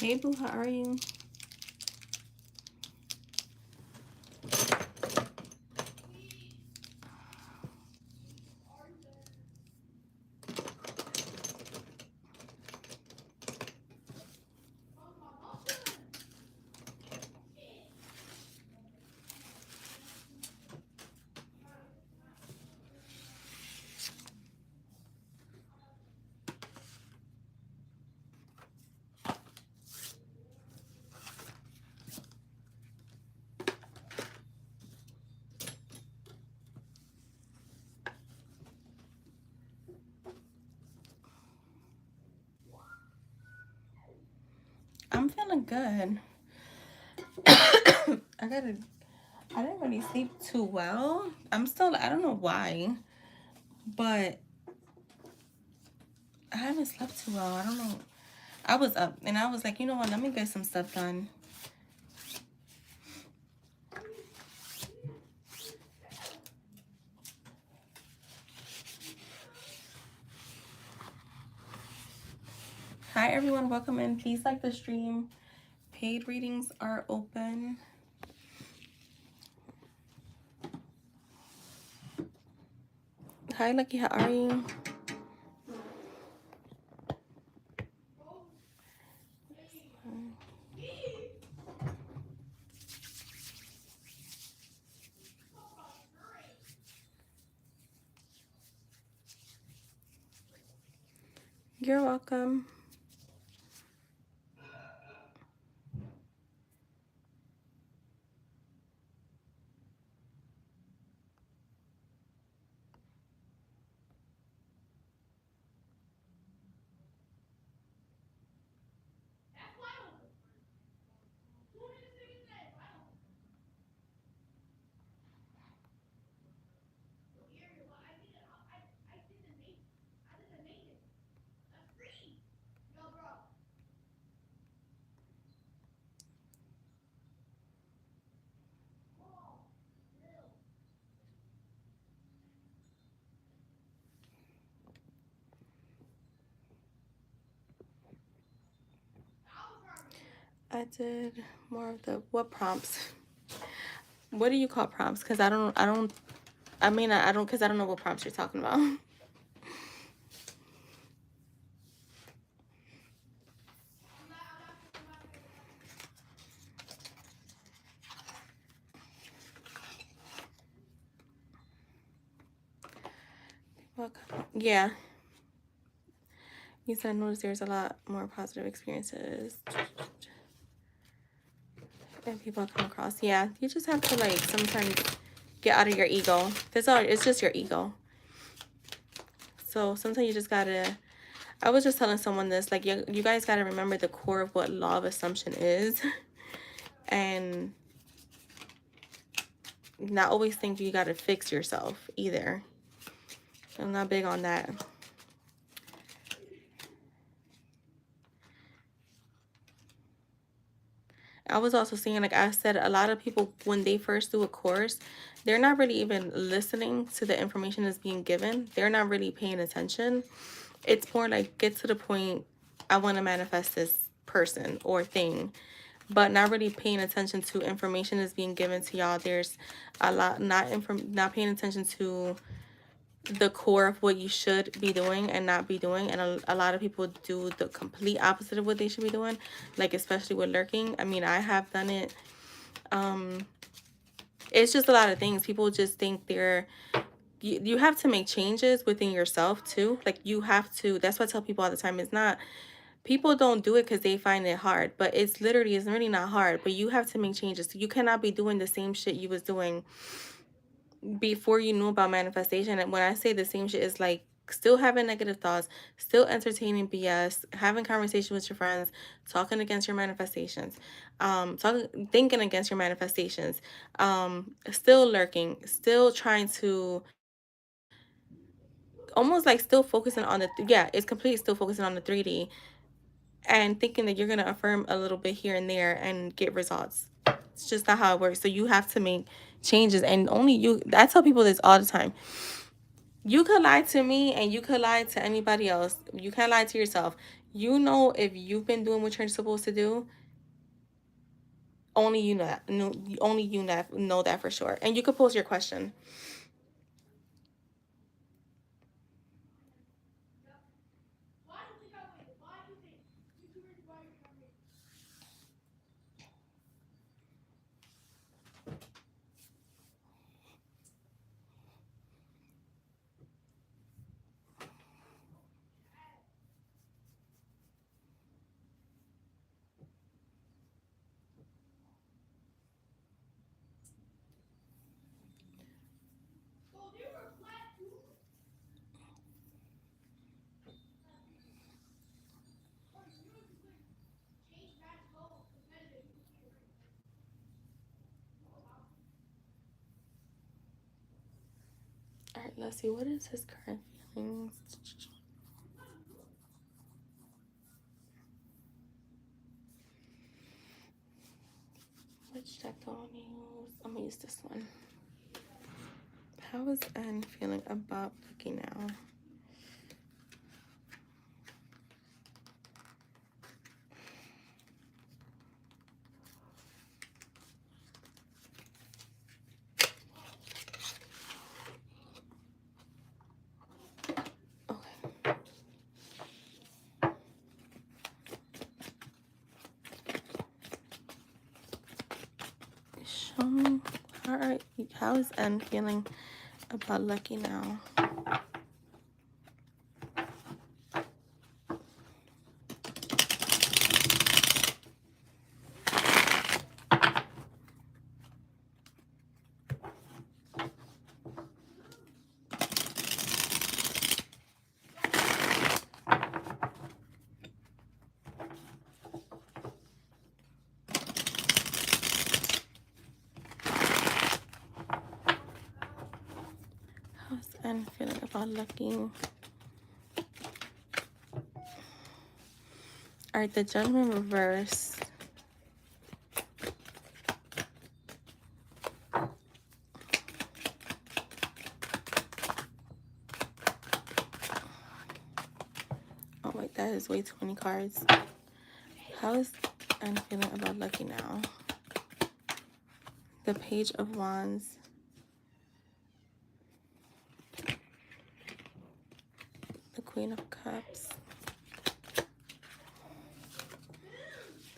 Hey boo, how are you? I'm feeling good. I didn't really sleep too well. I don't know why, but I haven't slept too well. I don't know. I was up and I was like, you know what, let me get some stuff done. Hi everyone, welcome in. Please like the stream. Paid readings are open. Hi Lucky, how are you? You're welcome. I did more of the what prompts? What do you call prompts? Because I don't because I don't know what prompts you're talking about. people come, yeah. You said I noticed there's a lot more positive experiences that people come across. Yeah, you just have to like sometimes get out of your ego. That's all. It's just your ego. So sometimes you just gotta. I was just telling someone this, like, you guys gotta remember the core of what law of assumption is, and not always think you gotta fix yourself either. I'm not big on that. I was also seeing, like I said, a lot of people, when they first do a course, they're not really even listening to the information that's being given. They're not really paying attention. It's more like, get to the point, I want to manifest this person or thing, but not really paying attention to information that's being given to y'all. There's a lot not paying attention to the core of what you should be doing and not be doing, and a lot of people do the complete opposite of what they should be doing, like especially with lurking. I mean, I have done it. It's just a lot of things. People just think you have to make changes within yourself too. Like, you have to. That's what I tell people all the time. It's not, people don't do it because they find it hard, but it's really not hard. But you have to make changes. So you cannot be doing the same shit you was doing before you knew about manifestation. And when I say the same shit, is like still having negative thoughts, still entertaining BS, having conversation with your friends, talking against your manifestations, thinking against your manifestations, still lurking, still trying to almost like still focusing on the it's completely still focusing on the 3D, and thinking that you're gonna affirm a little bit here and there and get results. It's just not how it works. So you have to make changes, and only you. I tell people this all the time. You could lie to me and you could lie to anybody else. You can't lie to yourself. You know if you've been doing what you're supposed to do. Only you know that. No, only you know that for sure. And you could pose your question. All right, let's see. What is his current feelings? Which deck do I want to use? I'm gonna use this one. How is Anne feeling about Lucky now? Okay. Show me. All right. How is Anne feeling about Lucky now? How's Anne feeling about Lucky? All right, the Judgment reverse. Oh wait, that is way too many cards. How is Anne feeling about Lucky now? The Page of Wands. The Queen of Cups.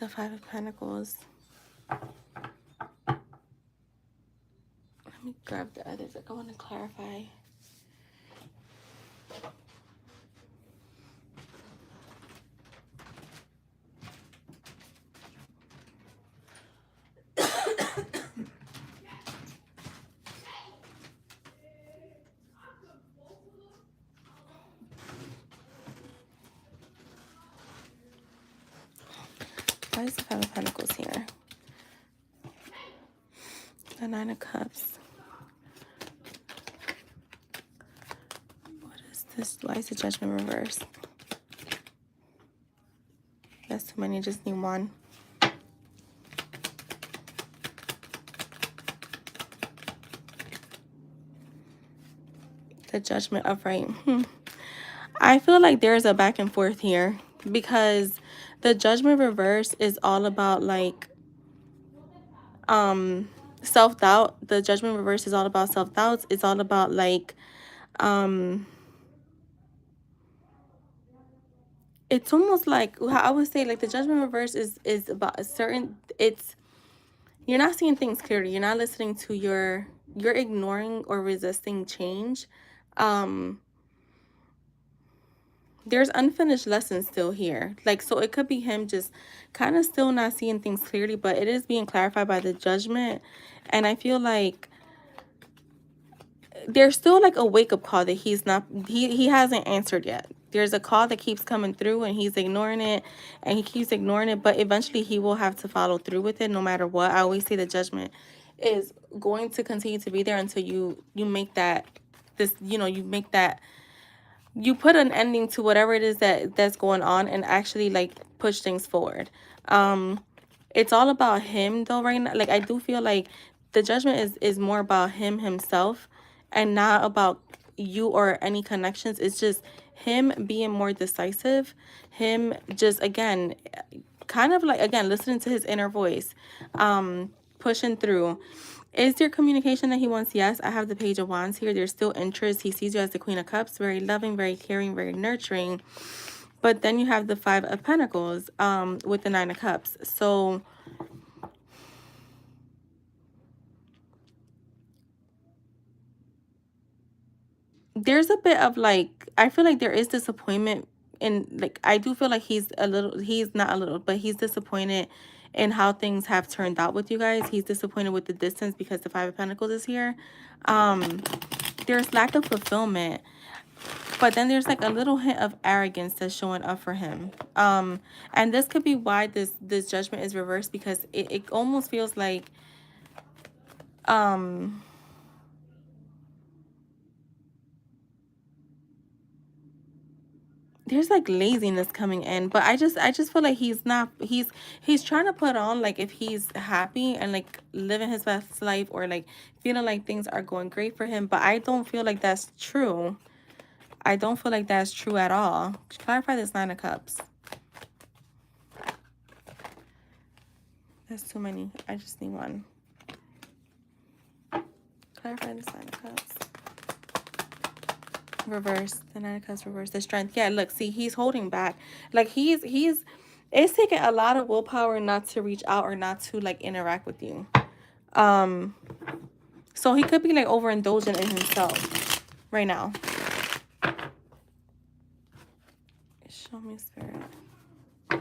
The Five of Pentacles. Let me grab the others. I want to clarify. Why is the Five of Pentacles here? The Nine of Cups. What is this? Why is the Judgment reversed? That's too many. I just need one. The Judgment upright. I feel like there's a back and forth here because the Judgment reverse is all about like self-doubt. The Judgment reverse is all about self-doubts. It's all about like it's almost like I would say like the Judgment reverse is about a certain, it's, you're not seeing things clearly. You're not listening to you're ignoring or resisting change. There's unfinished lessons still here. Like, so it could be him just kind of still not seeing things clearly, but it is being clarified by the Judgment. And I feel like there's still like a wake-up call that he hasn't answered yet. There's a call that keeps coming through and he's ignoring it and he keeps ignoring it, but eventually he will have to follow through with it no matter what. I always say the Judgment is going to continue to be there until you make that, you make that, you put an ending to whatever it is that's going on and actually like push things forward. It's all about him though right now. Like I do feel like the Judgment is more about himself and not about you or any connections. It's just him being more decisive, him just again kind of like again listening to his inner voice, pushing through. Is there communication that he wants? Yes. I have the Page of Wands here. There's still interest. He sees you as the Queen of Cups, very loving, very caring, very nurturing. But then you have the Five of Pentacles with the Nine of Cups. So there's a bit of like, I feel like there is disappointment in, like, I do feel like he's not a little, but he's disappointed in how things have turned out with you guys. He's disappointed with the distance because the Five of Pentacles is here. There's lack of fulfillment, but then there's like a little hint of arrogance that's showing up for him. And this could be why this Judgment is reversed, because it almost feels like there's like laziness coming in, but I just feel like he's trying to put on like if he's happy and like living his best life or like feeling like things are going great for him, but I don't feel like that's true. I don't feel like that's true at all. Clarify this Nine of Cups. That's too many. I just need one. Clarify this Nine of Cups. Reverse. The Nine of Cups reverse. The Strength. Yeah, look, see, he's holding back. Like he's it's taking a lot of willpower not to reach out or not to like interact with you. So he could be like overindulgent in himself right now. Show me, Spirit. How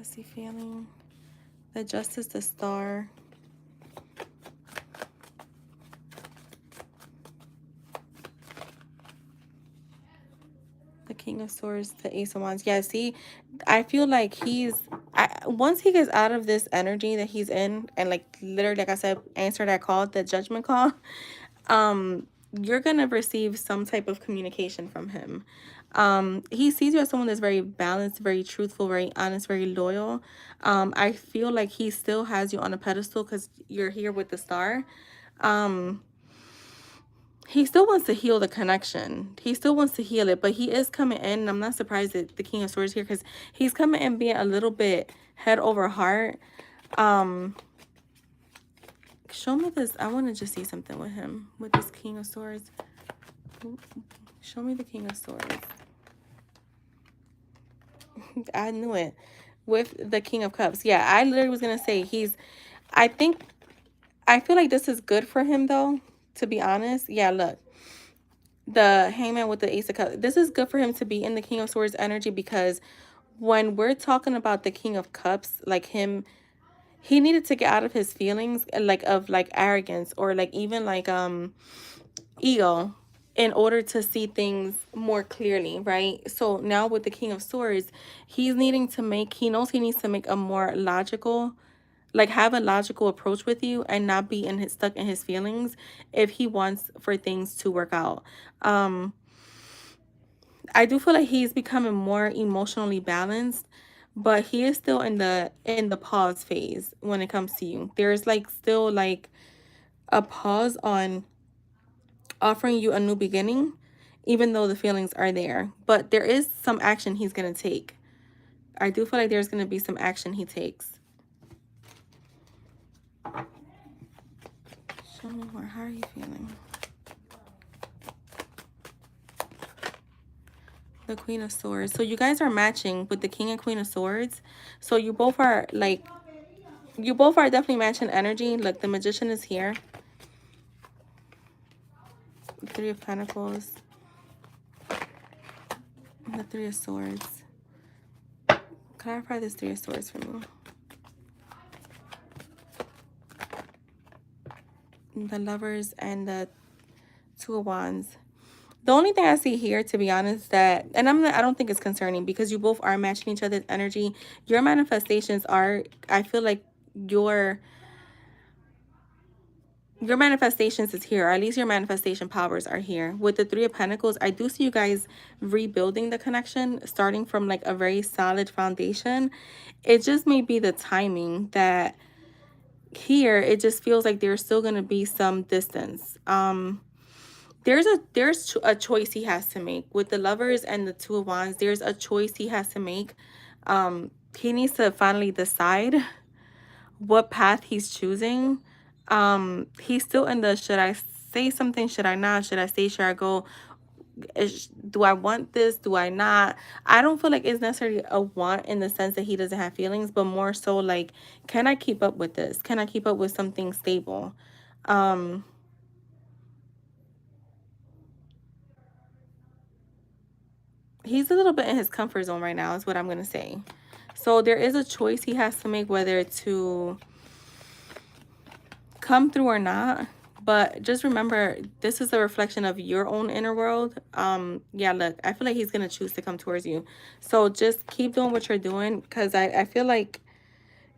is he feeling? The Justice, the Star. The King of Swords, the Ace of Wands. Yeah, see, I feel like once he gets out of this energy that he's in and like literally, like I said, answer that call, the Judgment call, you're gonna receive some type of communication from him. He sees you as someone that's very balanced, very truthful, very honest, very loyal. I feel like he still has you on a pedestal because you're here with the Star. He still wants to heal the connection. He still wants to heal it, but he is coming in. And I'm not surprised that the King of Swords here, because he's coming in being a little bit head over heart. Show me this. I want to just see something with him, with this King of Swords. Show me the King of Swords. I knew it. With the King of Cups. Yeah, I literally was going to say I feel like this is good for him though, to be honest. Yeah, look. The Hangman with the Ace of Cups. This is good for him to be in the King of Swords energy, because when we're talking about the King of Cups, like he needed to get out of his feelings like of like arrogance or like even like ego in order to see things more clearly, right? So now with the King of Swords, he knows he needs to make a more logical, like have a logical approach with you and not be stuck in his feelings if he wants for things to work out. I do feel like he's becoming more emotionally balanced, but he is still in the pause phase when it comes to you. There's like still like a pause on offering you a new beginning, even though the feelings are there. But there is some action he's gonna take. I do feel like there's gonna be some action he takes. Show me more. How are you feeling? The Queen of Swords. So you guys are matching with the King and Queen of Swords. So you both are definitely matching energy. Look, the Magician is here. The Three of Pentacles. And the Three of Swords. Clarify this Three of Swords for me. The Lovers and the Two of Wands. The only thing I see here, to be honest, I don't think it's concerning because you both are matching each other's energy. Your manifestations are, I feel like your manifestations is here, or at least your manifestation powers are here. With the Three of Pentacles, I do see you guys rebuilding the connection, starting from like a very solid foundation. It just may be the timing that here, it just feels like there's still going to be some distance. There's a choice he has to make with the Lovers and the Two of Wands. There's a choice he has to make. He needs to finally decide what path he's choosing. He's still in the should I say something, should I not, should I stay, should I go, do I want this, do I not? I don't feel like it's necessarily a want in the sense that he doesn't have feelings, but more so like, can I keep up with this? Can I keep up with something stable? He's a little bit in his comfort zone right now is what I'm going to say. So there is a choice he has to make whether to come through or not. But just remember, this is a reflection of your own inner world. Yeah, look, I feel like he's going to choose to come towards you. So just keep doing what you're doing, because I feel like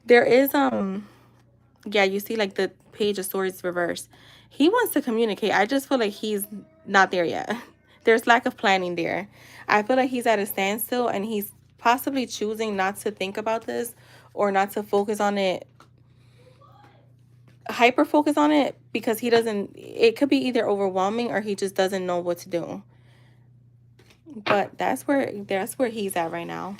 there is, yeah, you see like the Page of Swords reverse. He wants to communicate. I just feel like he's not there yet. There's lack of planning there. I feel like he's at a standstill and he's possibly choosing not to think about this or not to focus on it, hyper focus on it, because it could be either overwhelming or he just doesn't know what to do. But that's where he's at right now.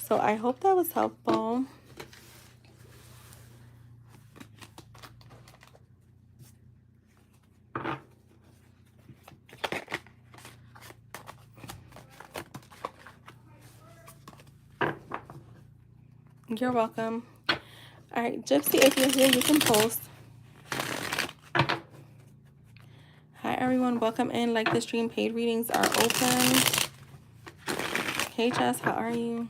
So I hope that was helpful. You're welcome. All right, Gypsy, if you're here, you can post. Hi, everyone. Welcome in. Like the stream, paid readings are open. Hey, Jess, how are you?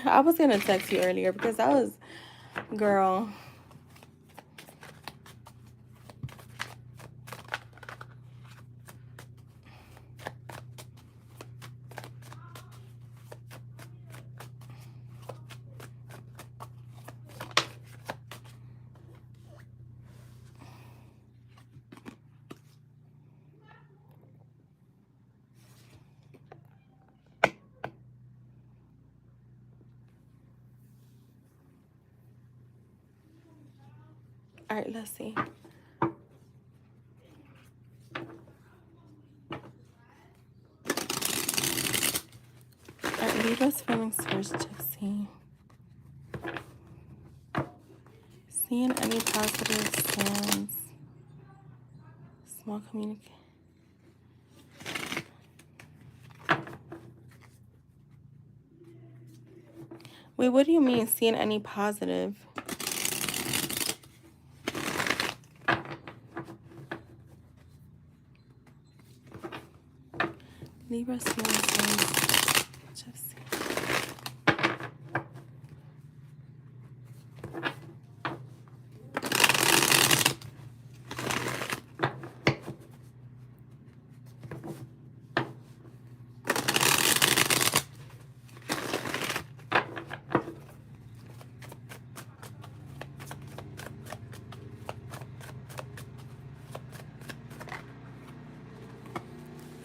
I was going to text you earlier because I was, girl. All right, let's see. All right, Libra's feelings first, Gypsy. Seeing any positive signs. Small communication. Wait, what do you mean seeing any positive? Libra small signs. Just see.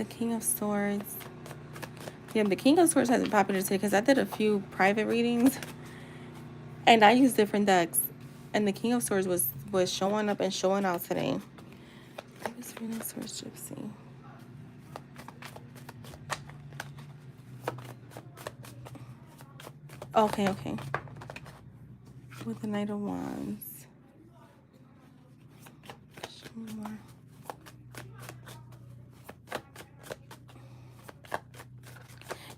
The King of Swords. Yeah, the King of Swords has been popular today because I did a few private readings and I used different decks. And the King of Swords was showing up and showing out today. What is Reading Swords Gypsy? Okay, okay. With the Knight of Wands. Show me more.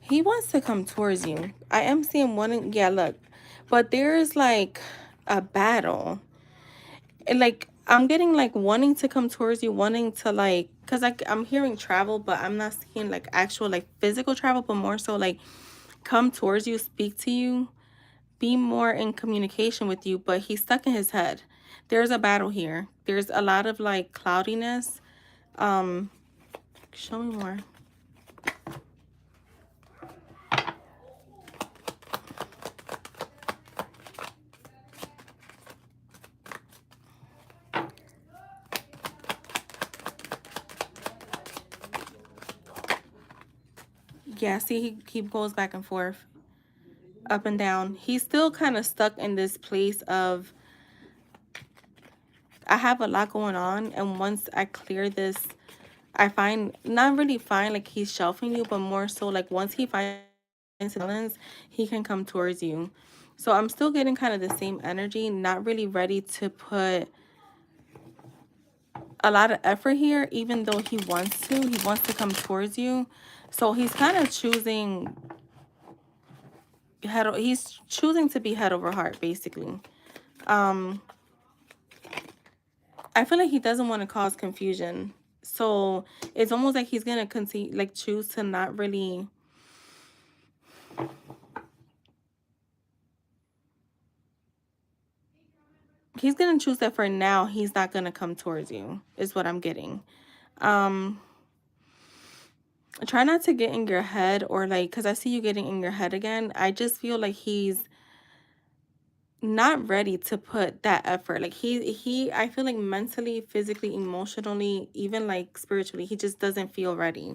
He wants to come towards you. I am seeing one, yeah, look. But there's like a battle. And like, I'm getting like wanting to come towards you, wanting to like, because I'm hearing travel, but I'm not seeing like actual like physical travel, but more so like come towards you, speak to you, be more in communication with you, but he's stuck in his head. There's a battle here. There's a lot of like cloudiness. Show me more. Yeah, see, he goes back and forth, up and down. He's still kind of stuck in this place of, I have a lot going on, and once I clear this, I find, not really find like he's shelving you, but more so like once he finds balance, he can come towards you. So I'm still getting kind of the same energy, not really ready to put a lot of effort here, even though he wants to. He wants to come towards you. So he's kind of choosing he's choosing to be head over heart, basically. I feel like he doesn't want to cause confusion. So it's almost like he's gonna continue, like choose to not really. He's gonna choose that for now. He's not gonna come towards you. Is what I'm getting. Um, Try not to get in your head or like, cause I see you getting in your head again. I just feel like he's not ready to put that effort. Like I feel like mentally, physically, emotionally, even like spiritually, he just doesn't feel ready.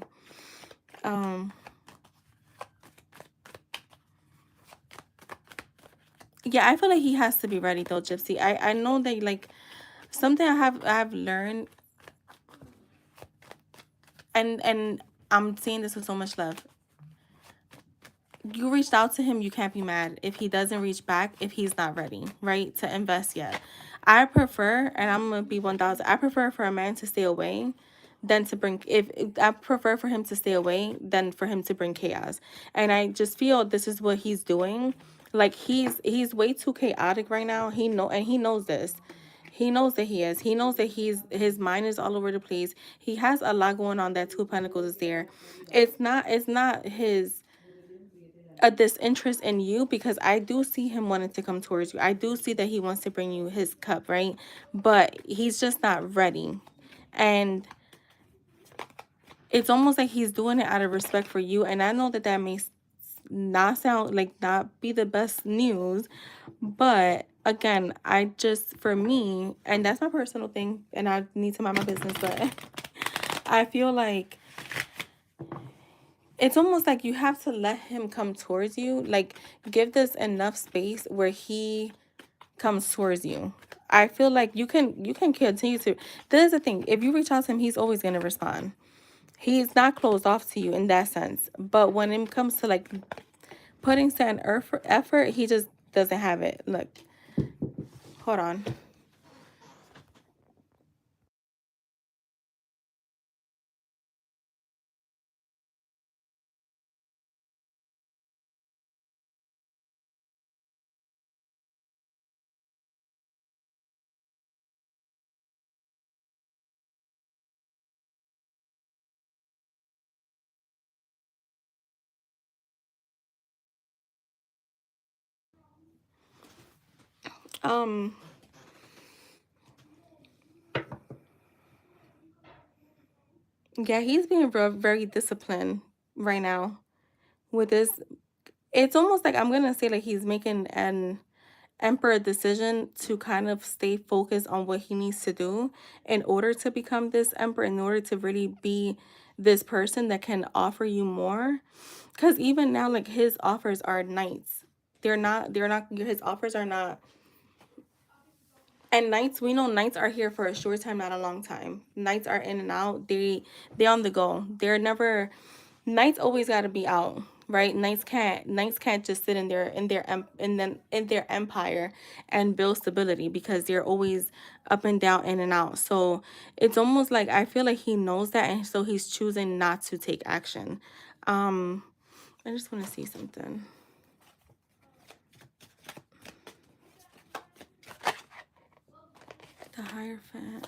Yeah, I feel like he has to be ready though, Gypsy. I know that like something I've learned, and I'm saying this with so much love. You reached out to him, you can't be mad if he doesn't reach back, if he's not ready, right, to invest yet. I prefer, and I'm gonna be 1,000, I prefer for a man to stay away than to bring, if I prefer for him to stay away than for him to bring chaos. And I just feel this is what he's doing. Like he's way too chaotic right now. He knows this. He knows that he is. He knows that his mind is all over the place. He has a lot going on. That Two of Pentacles is there. It's not his a disinterest in you, because I do see him wanting to come towards you. I do see that he wants to bring you his cup, right? But he's just not ready. And it's almost like he's doing it out of respect for you. And I know that that may not sound like, not be the best news, but again, I just, for me, and that's my personal thing, and I need to mind my business, but I feel like it's almost like you have to let him come towards you. Like, give this enough space where he comes towards you. I feel like you can continue to. This is the thing. If you reach out to him, he's always gonna respond. He's not closed off to you in that sense. But when it comes to like putting certain effort, he just doesn't have it. Look, hold on. Um, yeah, he's being very disciplined right now with this. It's almost like I'm gonna say like he's making an emperor decision to kind of stay focused on what he needs to do in order to become this emperor, in order to really be this person that can offer you more. Because even now, like, his offers are nights. They're not, his offers are not. And nights, we know nights are here for a short time, not a long time. Nights are in and out. They on the go. They're never, nights always got to be out, right? Nights can't just sit in their empire and build stability, because they're always up and down, in and out. So it's almost like I feel like he knows that, and so he's choosing not to take action. Um, I just want to see something. The Hierophant.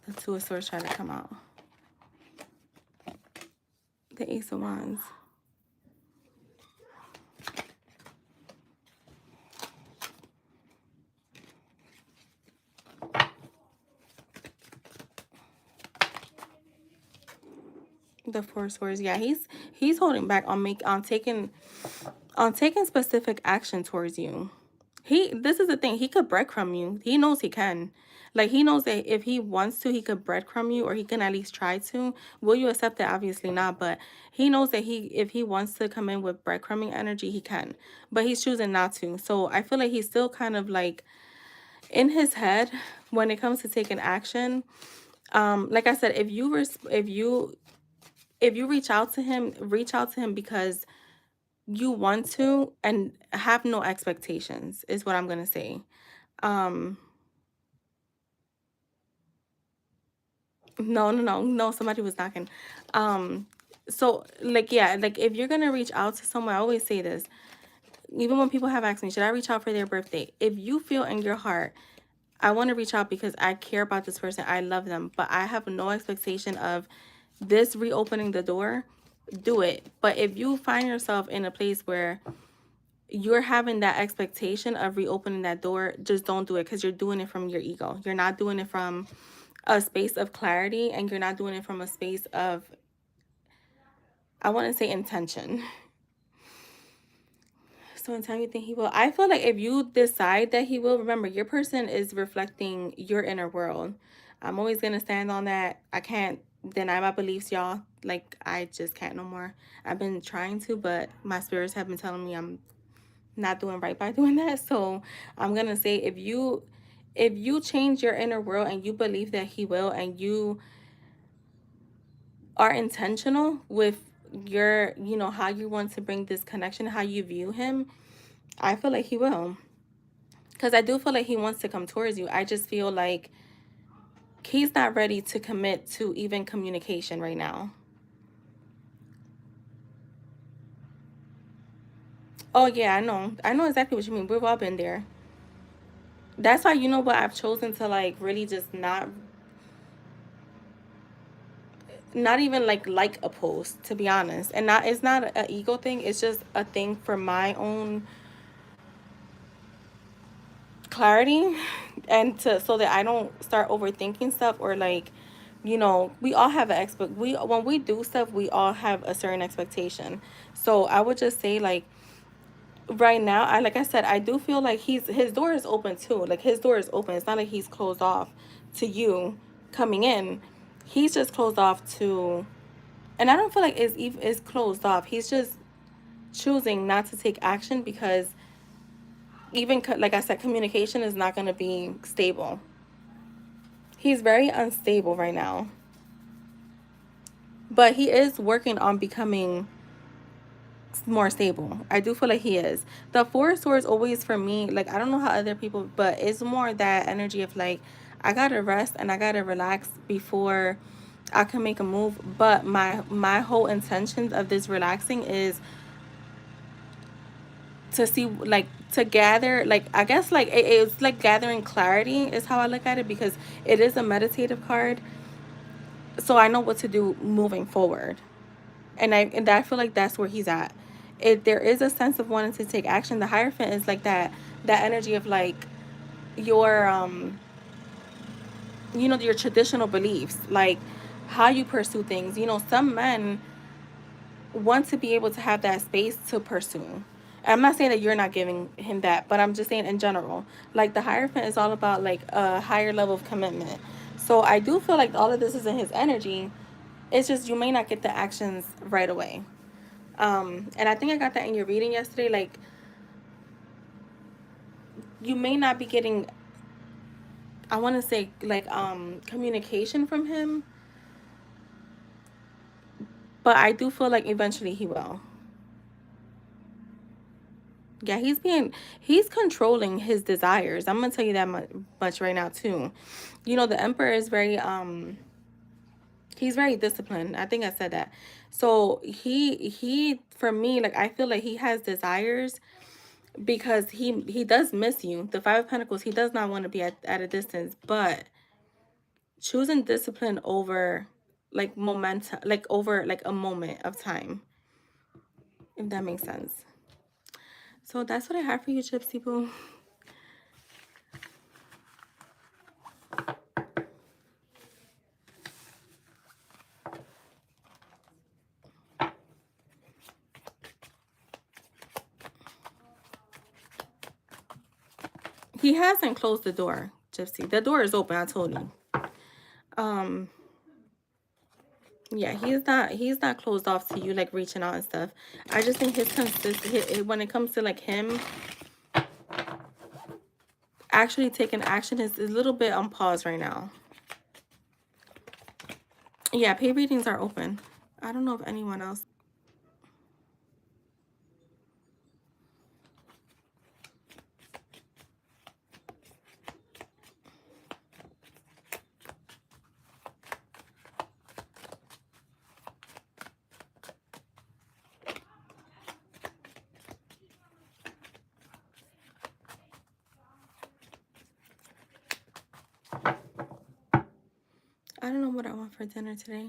The Two of Swords trying to come out. The Ace of Wands. The Four of Swords. Yeah, he's holding back on taking specific action towards you. This is the thing, he could breadcrumb you. He knows he can. Like, he knows that if he wants to, he could breadcrumb you, or he can at least try to. Will you accept it? Obviously not, but he knows that if he wants to come in with breadcrumbing energy, he can. But he's choosing not to. So I feel like he's still kind of like in his head when it comes to taking action. Like I said, if you reach out to him because you want to, and have no expectations, is what I'm gonna say. Um, no, somebody was knocking. Um, so like, yeah, like if you're gonna reach out to someone, I always say this, even when people have asked me, should I reach out for their birthday? If you feel in your heart, I want to reach out because I care about this person, I love them, but I have no expectation of this reopening the door, do it. But if you find yourself in a place where you're having that expectation of reopening that door, just don't do it, because you're doing it from your ego. You're not doing it from a space of clarity, and you're not doing it from a space of, I want to say, intention. So in time you think he will. I feel like if you decide that he will, remember, your person is reflecting your inner world. I'm always going to stand on that. I can't deny my beliefs, y'all. Like, I just can't no more. I've been trying to, but my spirits have been telling me I'm not doing right by doing that. So I'm going to say, if you change your inner world and you believe that he will, and you are intentional with your, how you want to bring this connection, how you view him, I feel like he will. Because I do feel like he wants to come towards you. I just feel like he's not ready to commit to even communication right now. Oh, yeah, I know. I know exactly what you mean. We've all been there. That's why, you know what, I've chosen to, like, really just not even like a post, to be honest. And not it's not an ego thing. It's just a thing for my own clarity, and to, so that I don't start overthinking stuff, or like, we all have an we when we do stuff, we all have a certain expectation. So I would just say, like, right now, like I said, I do feel like his door is open too. Like, his door is open. It's not like he's closed off to you coming in. He's just closed off to, and I don't feel like it's closed off. He's just choosing not to take action, because even like I said, communication is not going to be stable. He's very unstable right now, but he is working on becoming more stable. I do feel like he is. The Four of Swords always, for me, like, I don't know how other people, but it's more that energy of, like, I gotta rest and I gotta relax before I can make a move. But my whole intentions of this relaxing is to see, like, to gather, like, I guess, like, it's like gathering clarity is how I look at it, because it is a meditative card, so I know what to do moving forward. And I feel like that's where he's at. If there is a sense of wanting to take action, the Hierophant is like that energy of, like, your your traditional beliefs, like how you pursue things. Some men want to be able to have that space to pursue. I'm not saying that you're not giving him that, but I'm just saying in general. Like the Hierophant is all about like a higher level of commitment. So I do feel like all of this is in his energy. It's just you may not get the actions right away. And I think I got that in your reading yesterday. Like you may not be getting, I want to say like communication from him, but I do feel like eventually he will. Yeah, he's controlling his desires. I'm gonna tell you that much right now too. You know, the Emperor is very he's very disciplined. I think I said that. So he for me, like I feel like he has desires because he does miss you. The Five of Pentacles, he does not want to be at a distance, but choosing discipline over like momentum, like over like a moment of time, if that makes sense. So that's what I have for you, Gypsy Boo. He hasn't closed the door, Gypsy. The door is open, I told you. Yeah, he's not closed off to you like reaching out and stuff. I just think his when it comes to like him actually taking action is a little bit on pause right now. Yeah, pay readings are open. I don't know if anyone else. I don't know what I want for dinner today.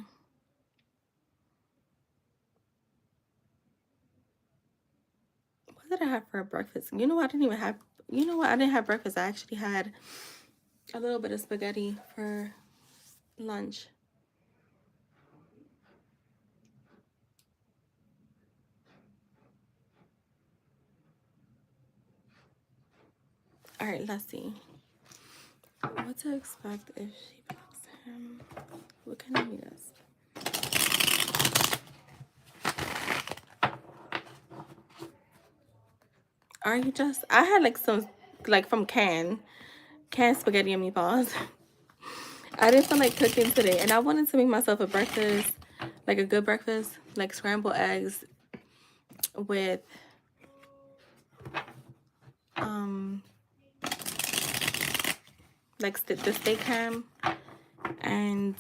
What did I have for breakfast? You know what? I didn't even have. You know what? I didn't have breakfast. I actually had a little bit of spaghetti for lunch. All right, let's see. What to expect if she picks him? What can I meet us? Are you just? I had like some, like from canned spaghetti and meatballs. I didn't feel like cooking today, and I wanted to make myself a breakfast, like a good breakfast, like scrambled eggs with like the steak ham and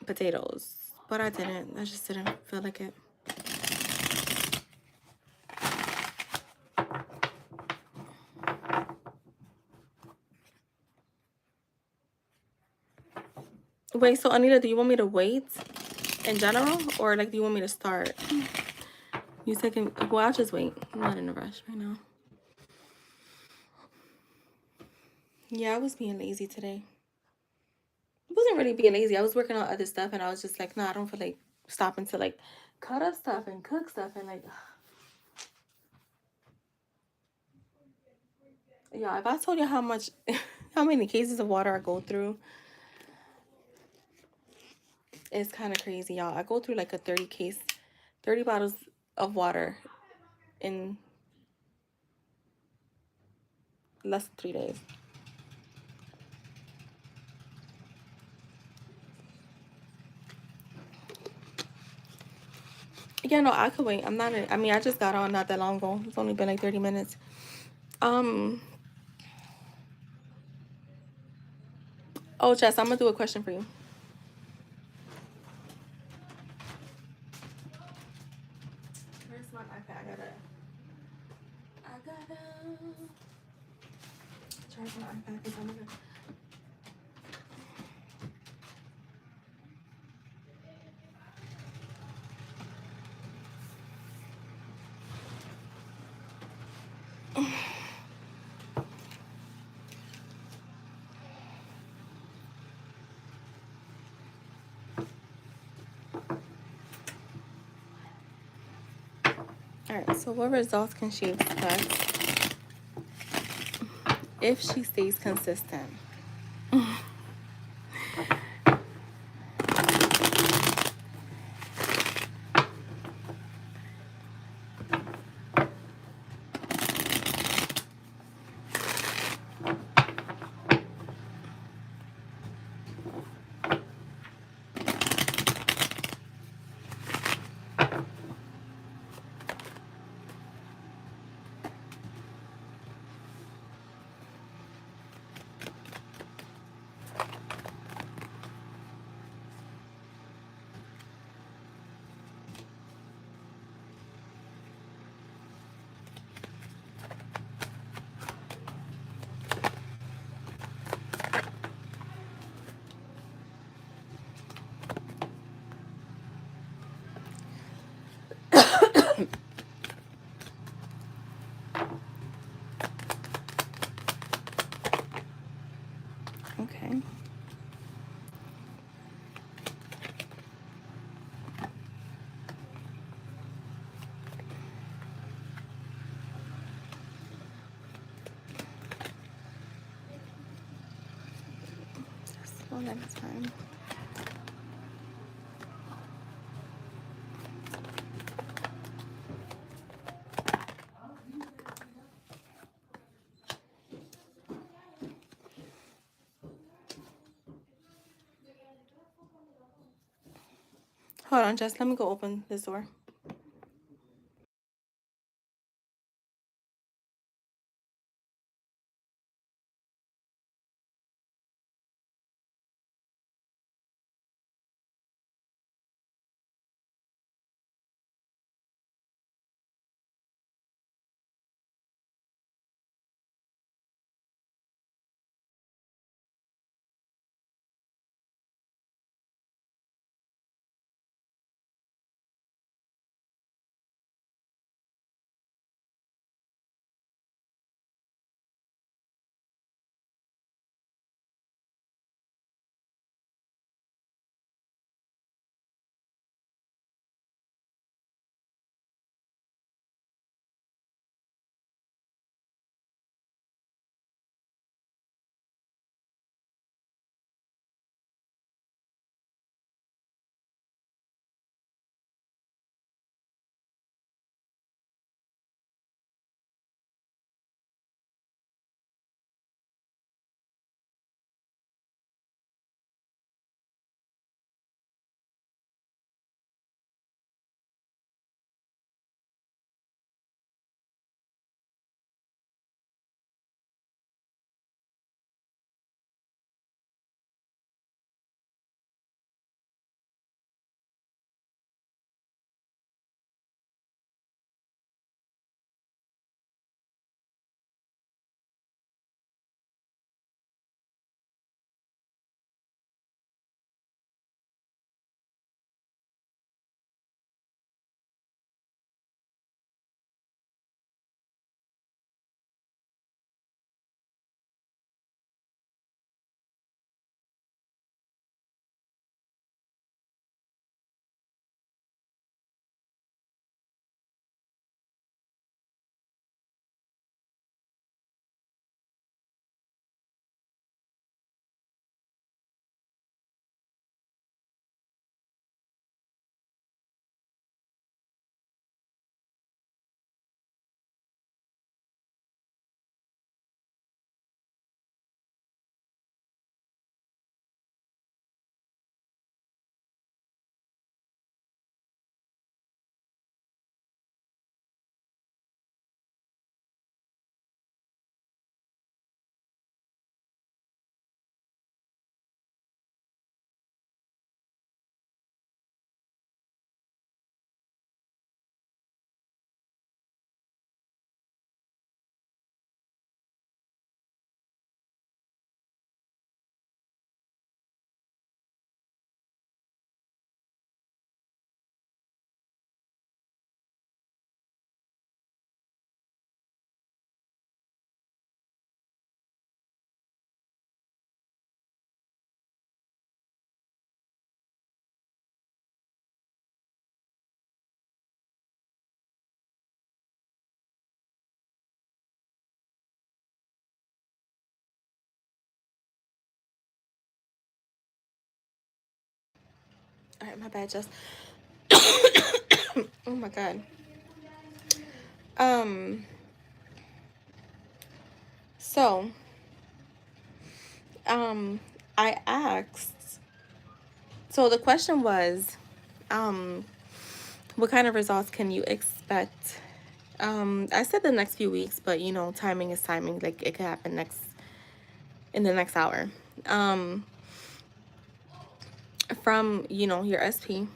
potatoes, but I didn't. I just didn't feel like it. Wait, so Anita, do you want me to wait in general, or like do you want me to start? You taking? Well, I'll just wait. I'm not in a rush right now. Yeah, I was being lazy today. It wasn't really being lazy. I was working on other stuff, and I was just like, no, I don't feel like stopping to like cut up stuff and cook stuff and like. Yeah, if I told you how much, how many cases of water I go through, it's kind of crazy, y'all. I go through like a 30 bottles of water in less than 3 days. Yeah, no, I could wait. I mean, I just got on not that long ago. It's only been like 30 minutes. Oh, Jess, I'm gonna do a question for you. Where's my iPad? I gotta charge my iPad because I'm gonna. All right, so what results can she expect if she stays consistent? Okay. Just one at a time. Hold on, just let me go open this door. All right, my bad, just. Oh my god. Um. So, um, I asked. So the question was, um, what kind of results can you expect? I said the next few weeks, but you know, timing is timing. Like it could happen next in the next hour. Um, from you know your SP,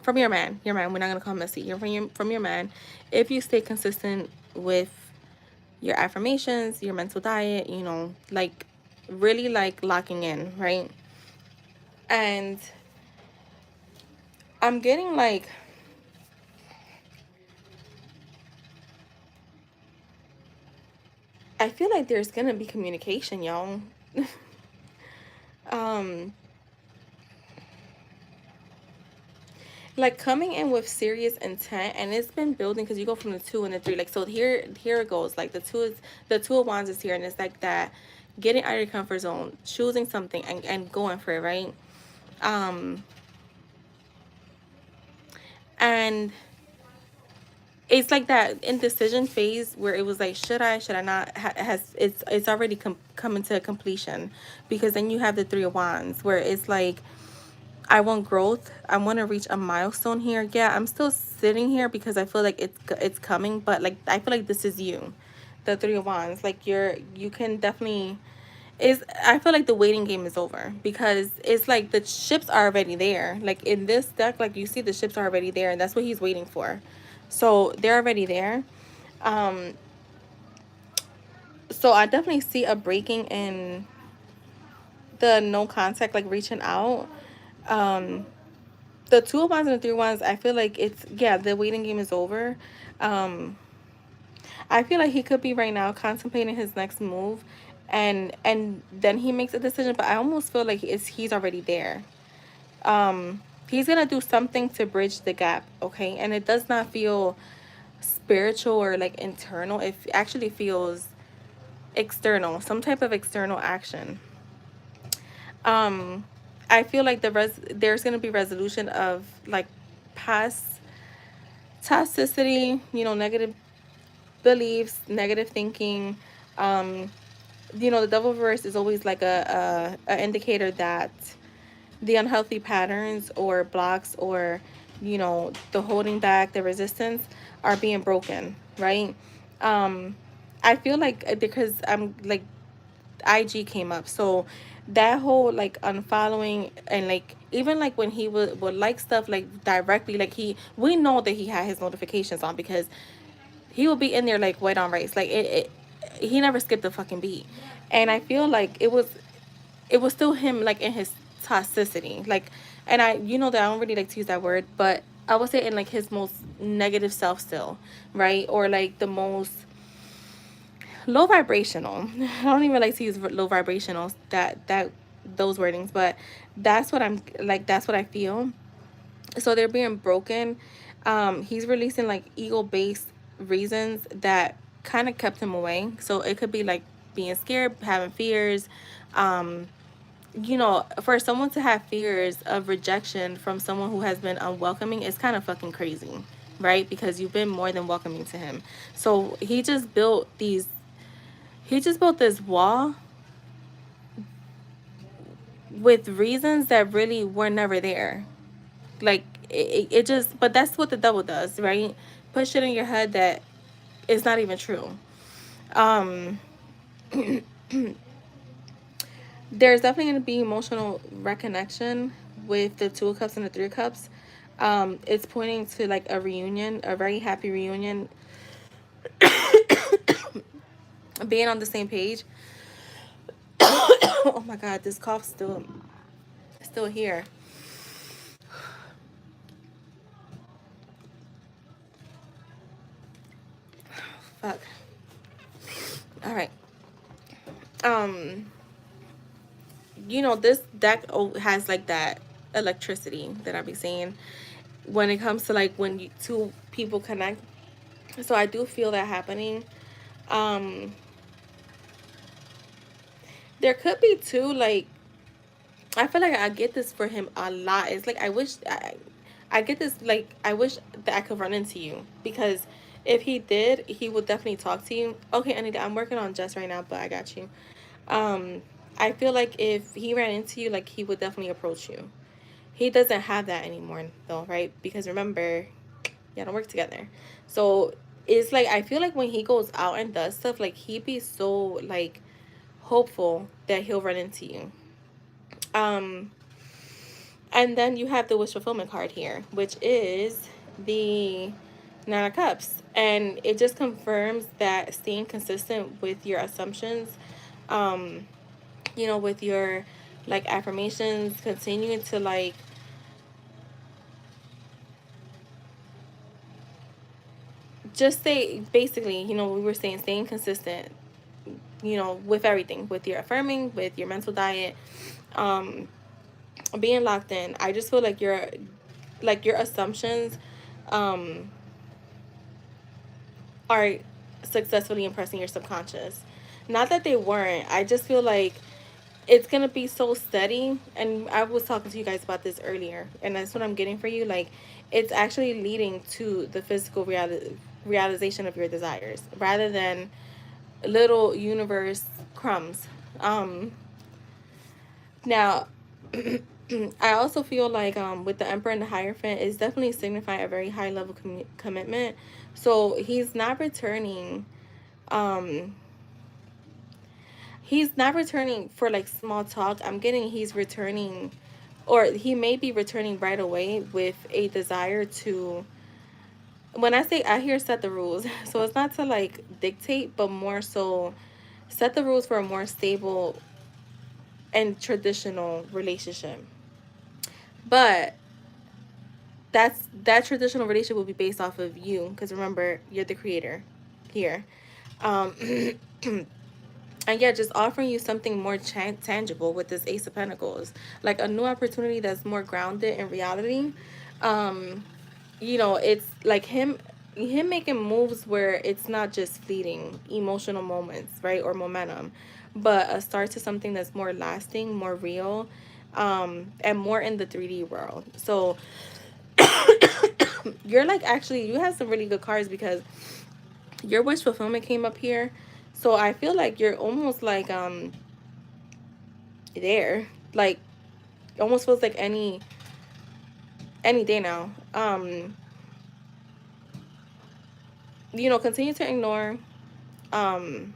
from your man. We're not gonna call him SP. You're from your man. If you stay consistent with your affirmations, your mental diet, you know, like really like locking in, right? And I'm getting like I feel like there's gonna be communication, y'all. um like coming in with serious intent, and it's been building because you go from the two and the three. Like so here it goes. Like the two of wands is here, and it's like that getting out of your comfort zone, choosing something and going for it, right? Um and it's like that indecision phase where it was like should I not has it's already coming to completion, because then you have the three of wands where it's like I want growth. I want to reach a milestone here. Yeah, I'm still sitting here because I feel like it's coming, but like I feel like this is you, the three of wands. Like you can definitely is I feel like the waiting game is over, because it's like the ships are already there. Like in this deck, like you see the ships are already there, and that's what he's waiting for. So they're already there. Um, so I definitely see a breaking in the no contact, like reaching out. Um, the two of wands and the three of wands, I feel like it's yeah, the waiting game is over. Um, I feel like he could be right now contemplating his next move, and then he makes a decision. But I almost feel like he's already there. He's gonna do something to bridge the gap, okay? And it does not feel spiritual or like internal. It actually feels external, some type of external action. Um, I feel like there's gonna be resolution of like past toxicity, you know, negative beliefs, negative thinking. Um, you know, the devil verse is always like a indicator that the unhealthy patterns or blocks or you know the holding back, the resistance are being broken, right? um I feel like because I'm like IG came up, so that whole like unfollowing, and like even like when he would like stuff like directly, like we know that he had his notifications on because he would be in there like white on rice, like he never skipped a fucking beat. And I feel like it was still him like in his toxicity, like, and I you know that I don't really like to use that word, but I would say in like his most negative self still, right? Or like the most low vibrational. I don't even like to use low vibrational, that those wordings, but that's what I'm like, that's what I feel. So they're being broken. He's releasing like ego based reasons that kind of kept him away. So it could be like being scared, having fears. um you know, for someone to have fears of rejection from someone who has been unwelcoming is kind of fucking crazy, right? Because you've been more than welcoming to him. So he just built this wall with reasons that really were never there. Like it just, but that's what the devil does, right? Put shit in your head that is not even true. Um, there's definitely going to be emotional reconnection with the two of cups and the three of cups. It's pointing to like a reunion, a very happy reunion, being on the same page. Oh my god, this cough's still here. Fuck. All right. Um, you know, this deck has like that electricity that I be saying when it comes to like when two people connect. So I do feel that happening. Um, there could be two like I feel like I get this for him a lot. It's like I get this, like I wish that I could run into you, because if he did, he would definitely talk to you. Okay, Anita, I'm working on Jess right now, but I got you. Um, I feel like if he ran into you, like he would definitely approach you. He doesn't have that anymore though, right? Because remember, y'all don't work together. So it's like I feel like when he goes out and does stuff, like he'd be so like hopeful that he'll run into you. Um, and then you have the wish fulfillment card here, which is the Nine of Cups. And it just confirms that staying consistent with your assumptions, um, with your like affirmations, continuing to like just stay, basically, we were saying staying consistent, with everything, with your affirming, with your mental diet, um, being locked in. I just feel like your assumptions, um, are successfully impressing your subconscious. Not that they weren't. I just feel like it's gonna be so steady. And I was talking to you guys about this earlier, and that's what I'm getting for you. Like, it's actually leading to the physical realization of your desires, rather than little universe crumbs. Now, I also feel like with the Emperor and the Hierophant, it's definitely signifying a very high level commitment. So um he's not returning for like small talk. I'm getting he's returning, or he may be returning right away with a desire to, when I say I hear set the rules, so it's not to like dictate, but more so set the rules for a more stable and traditional relationship. But that traditional relationship will be based off of you, because remember, you're the creator here. Um, and yeah, just offering you something more tangible with this Ace of Pentacles, like a new opportunity that's more grounded in reality. Um, it's like him making moves where it's not just fleeting emotional moments, right, or momentum, but a start to something that's more lasting, more real, and more in the 3D world. So you're like, actually, you have some really good cards, because your wish fulfillment came up here. So I feel like you're almost like there, like almost feels like any day now. Continue to ignore um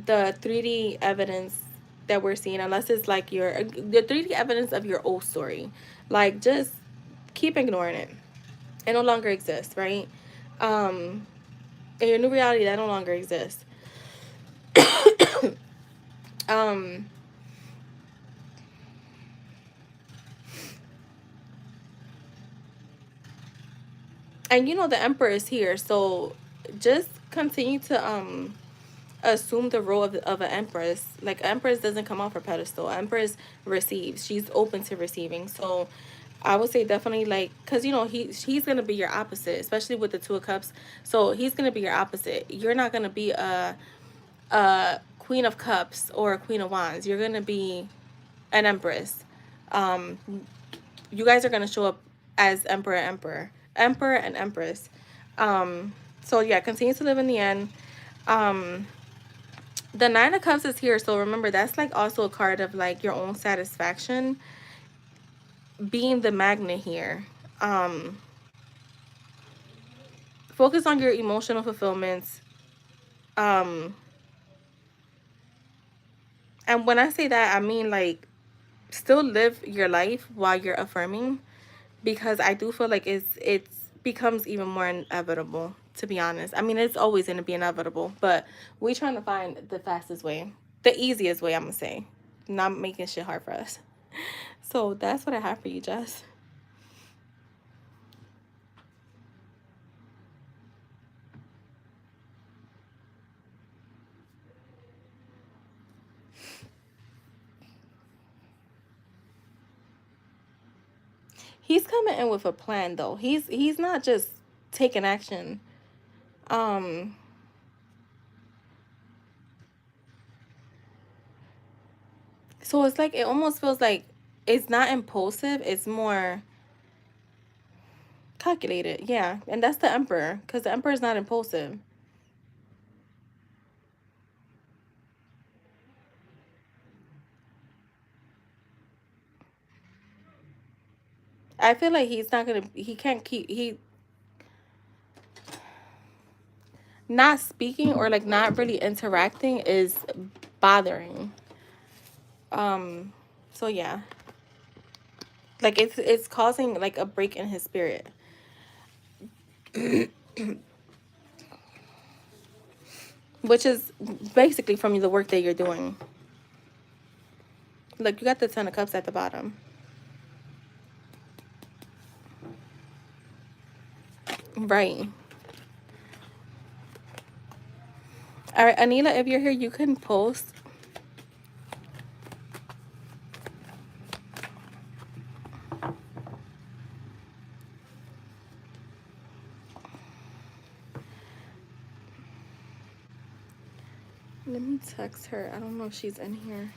the 3D evidence that we're seeing, unless it's like the 3D evidence of your old story. Like, just keep ignoring it. It no longer exists, right? um in your new reality, that no longer exists. um and the Emperor is here, so just continue to assume the role of an empress. Like, empress doesn't come off her pedestal. Empress receives. She's open to receiving. So I would say definitely, like, because he's gonna be your opposite, especially with the Two of Cups. So he's gonna be your opposite. You're not gonna be a Queen of Cups or a Queen of Wands. You're gonna be an Empress. Um, you guys are gonna show up as Emperor and Empress. So yeah, continue to live in the end. Um, the Nine of Cups is here, so remember, that's like also a card of like your own satisfaction being the magnet here. Um, focus on your emotional fulfillments. Um, and when I say that, I mean like still live your life while you're affirming, because I do feel like it's becomes even more inevitable, to be honest. I mean, it's always going to be inevitable, but we trying to find the fastest way, the easiest way, I'm gonna say, not making shit hard for us. So that's what I have for you, Jess. He's coming in with a plan, though. He's not just taking action. Um, So it's like, it almost feels like it's not impulsive, it's more calculated. Yeah. And that's the Emperor, because the Emperor is not impulsive. I feel like he's not gonna, he can't keep, he not speaking or like not really interacting is bothering. Um, so yeah, like it's causing like a break in his spirit, which is basically from the work that you're doing. Look, you got the Ten of Cups at the bottom. Right. All right, Anila, if you're here, you can post. Let me text her. I don't know if she's in here.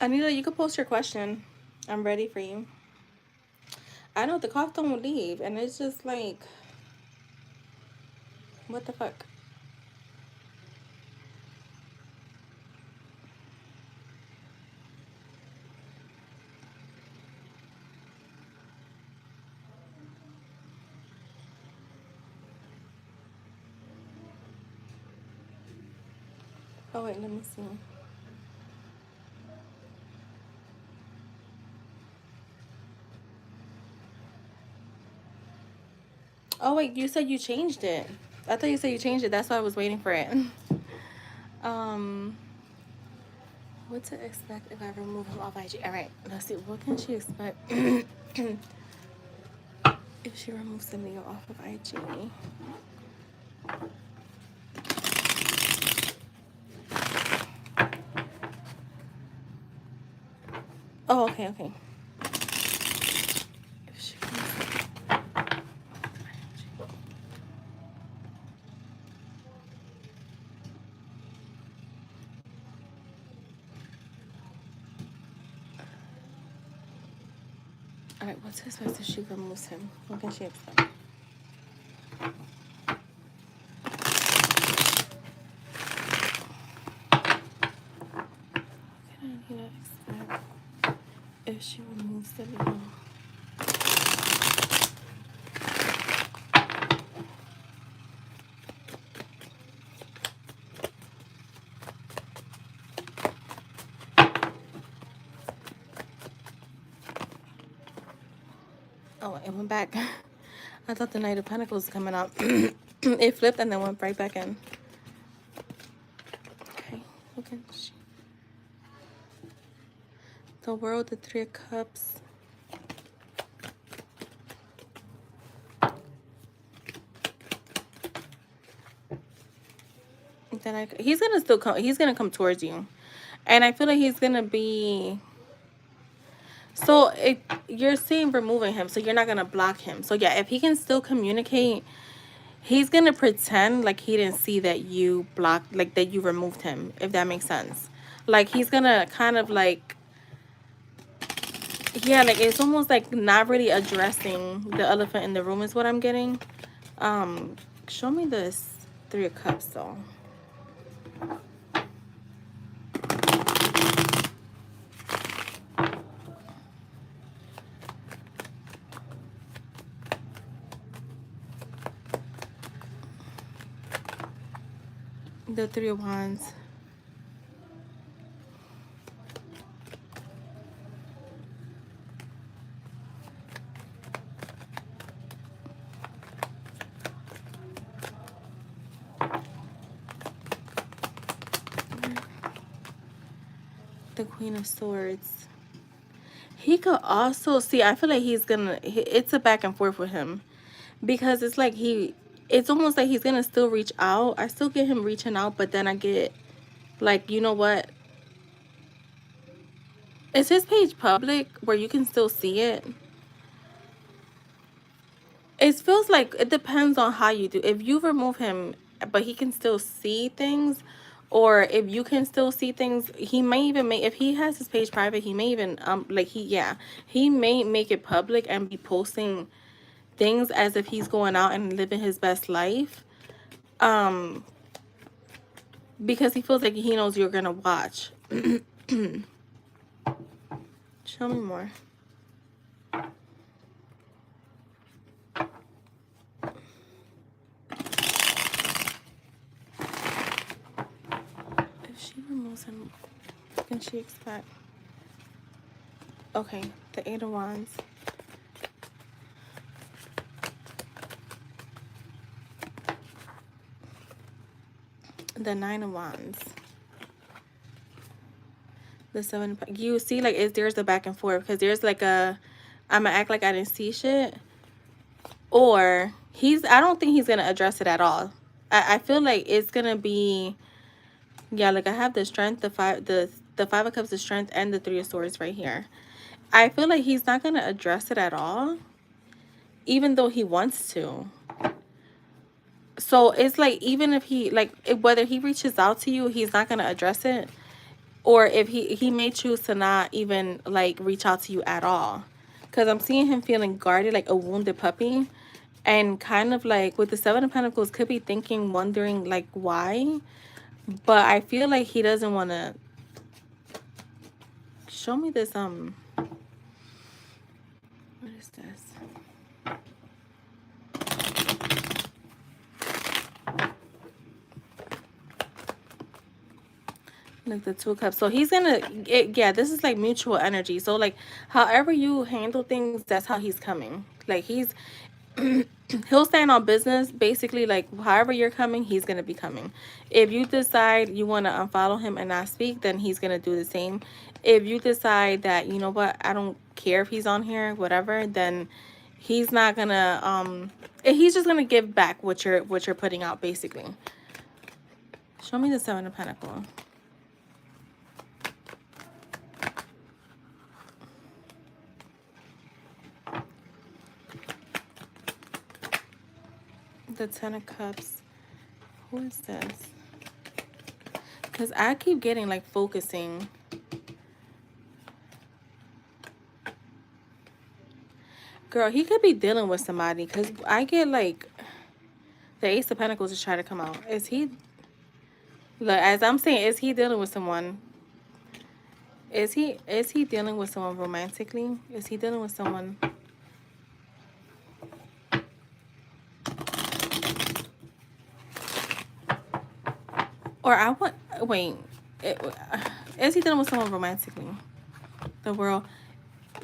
Anila, you can post your question. I'm ready for you. I know the cough don't leave, and it's just like, what the fuck? Oh wait, let me see. Oh wait, you said you changed it. I thought you said you changed it. That's why I was waiting for it. um, what to expect if I remove him off IG? All right, let's see. What can she expect if she removes the Leo off of IG? Oh, okay, okay. If she removes all right, what's his best if she removes him? What can she expect? What can Anita expect if she removes the Leo? Oh, it went back. I thought the Knight of Pentacles was coming out. It flipped and then went right back in. Okay, look at the World, the Three of Cups. Then he's gonna still come. He's gonna come towards you, and I feel like he's gonna be. So you're seeing removing him, so you're not gonna block him. So yeah, if he can still communicate, he's gonna pretend like he didn't see that you blocked, like that you removed him. If that makes sense, like he's gonna kind of like, yeah, like it's almost like not really addressing the elephant in the room is what I'm getting. Show me this Three of Cups though. The Three of Wands. The Queen of Swords. He could also see, I feel like he's gonna, it's a back and forth with him, because it's like it's almost like he's gonna still reach out. I still get him reaching out, but then I get like, you know what, is his page public where you can still see it? It feels like it depends on how you do. If you remove him, but he can still see things, or if you can still see things, he may even make, if he has his page private, he may even like he may make it public and be posting things as if he's going out and living his best life. Because he feels like he knows you're gonna watch. Show me more. If she removes him, what can she expect? Okay, the Eight of Wands. The Nine of Wands. The Seven. You see, like, there's the back and forth, because there's like a, I'm gonna act like I didn't see shit, or I don't think he's gonna address it at all. I feel like it's gonna be, yeah, like I have the Strength, the Five of Cups, the Strength, and the Three of Swords right here. I feel like he's not gonna address it at all, even though he wants to. So it's like, even if he, like, whether he reaches out to you, he's not gonna address it, or if he may choose to not even like reach out to you at all, because I'm seeing him feeling guarded, like a wounded puppy, and kind of like with the Seven of Pentacles, could be thinking, wondering like why, but I feel like he doesn't want to. Show me this. What is this? Like the Two of Cups. So he's gonna, yeah, this is like mutual energy. So like, however you handle things, that's how he's coming. Like he's he'll stand on business, basically. Like however you're coming, he's gonna be coming. If you decide you want to unfollow him and not speak, then he's gonna do the same. If you decide that, you know what, I don't care if he's on here, whatever, then he's not gonna he's just gonna give back what you're putting out, basically. Show me the Seven of Pentacles. The Ten of Cups. Who is this? Because I keep getting like focusing. Girl, he could be dealing with somebody, because I get like the Ace of Pentacles is trying to come out. Is he, look, as I'm saying, is he dealing with someone? Is he dealing with someone romantically? Is he dealing with someone? Or I want, wait, is he dealing with someone romantically? The World.